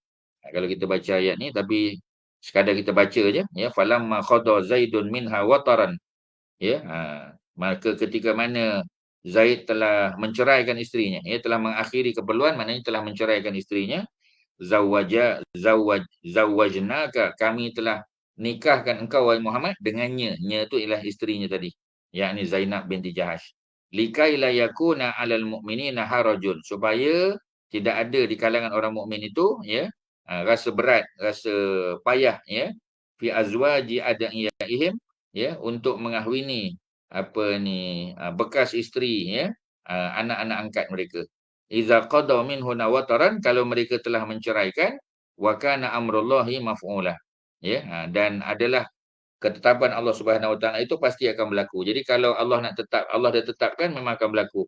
Kalau kita baca ayat ni, tapi sekadar kita baca je, ya, falamma qada zaidun minha wataran, ya. Maka ketika mana Zaid telah menceraikan isterinya, ya, telah mengakhiri keperluan, maknanya telah menceraikan isterinya, zawajnaka, kami telah nikahkan engkau wahai Muhammad dengannya. Nya itu ialah isterinya tadi, yakni Zainab binti Jahash. Likai la yakuna 'alal mu'minina harajun, supaya tidak ada di kalangan orang mukmin itu, ya, rasa berat, rasa payah, ya, fi azwaji adaihim, ya, untuk mengahwini bekas isteri, ya, anak-anak angkat mereka. Iza qada minhunna wataran, kalau mereka telah menceraikan, wa kana amrullahi maf'ula. Ya, dan adalah ketetapan Allah Subhanahu Wa Taala itu pasti akan berlaku. Jadi kalau Allah dah tetapkan memang akan berlaku.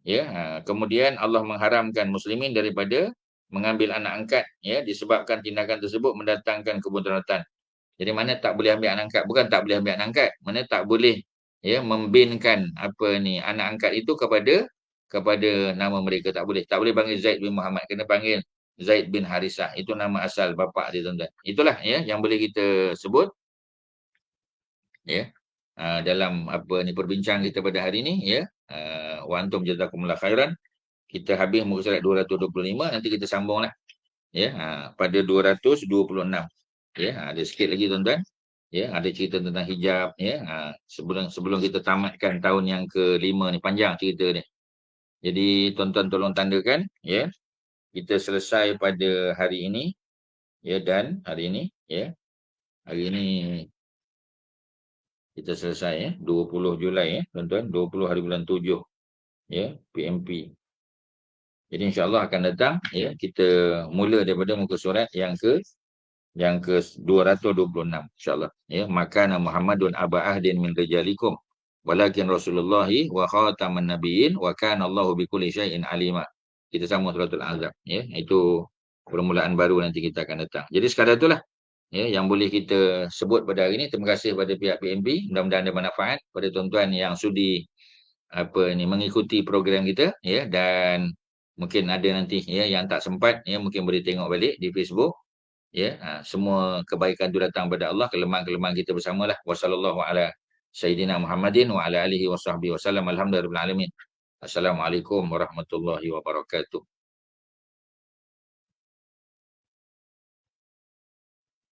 Ya, kemudian Allah mengharamkan muslimin daripada mengambil anak angkat, ya, disebabkan tindakan tersebut mendatangkan kemudaratan. Jadi mana tak boleh ambil anak angkat, bukan tak boleh ambil anak angkat, mana tak boleh, ya, membinkan anak angkat itu kepada nama mereka, tak boleh. Tak boleh panggil Zaid bin Muhammad, kena panggil Zaid bin Harisah. Itu nama asal bapa dia, tuan-tuan. Itulah, ya, yang boleh kita sebut, ya, dalam perbincangan kita pada hari ini, ya. Wa antum jazakumullah khairan. Kita habis muka surat 225, nanti kita sambunglah, ya, pada 226. Ya, ada sikit lagi, tuan-tuan. Ya, ada cerita tentang hijab, ya. Sebelum kita tamatkan tahun yang ke-5 ni, panjang cerita ni. Jadi tuan-tuan tolong tandakan, ya. Kita selesai pada hari ini, ya, dan hari ini, ya. Hari ini kita selesai, ya, 20 Julai, ya, tuan-tuan, 20 hari bulan 7, ya, PMP. Jadi insya-Allah akan datang, ya, kita mula daripada muka surat yang ke 226, insya-Allah, ya. Makana Muhammadun aba ahdin min rijalikum walakin Rasulullahi wa khataman nabiyyin wa kana Allahu bikulli syai'in alima. Kita sambung suratul Ahzab, ya. Itu permulaan baru nanti kita akan datang. Jadi sekadar itulah, ya, yang boleh kita sebut pada hari ini. Terima kasih kepada pihak PNB. Mudah-mudahan ada manfaat pada tuan-tuan yang sudi mengikuti program kita, ya, dan mungkin ada nanti, ya, yang tak sempat, ya, mungkin boleh tengok balik di Facebook, ya. Semua kebaikan itu datang pada Allah, kelemahan-kelemahan kita bersamalah. Wassallallahu ala sayyidina Muhammadin wa ala alihi wasahbihi wasallam. Alhamdulillahirabbil alamin. Assalamualaikum warahmatullahi wabarakatuh.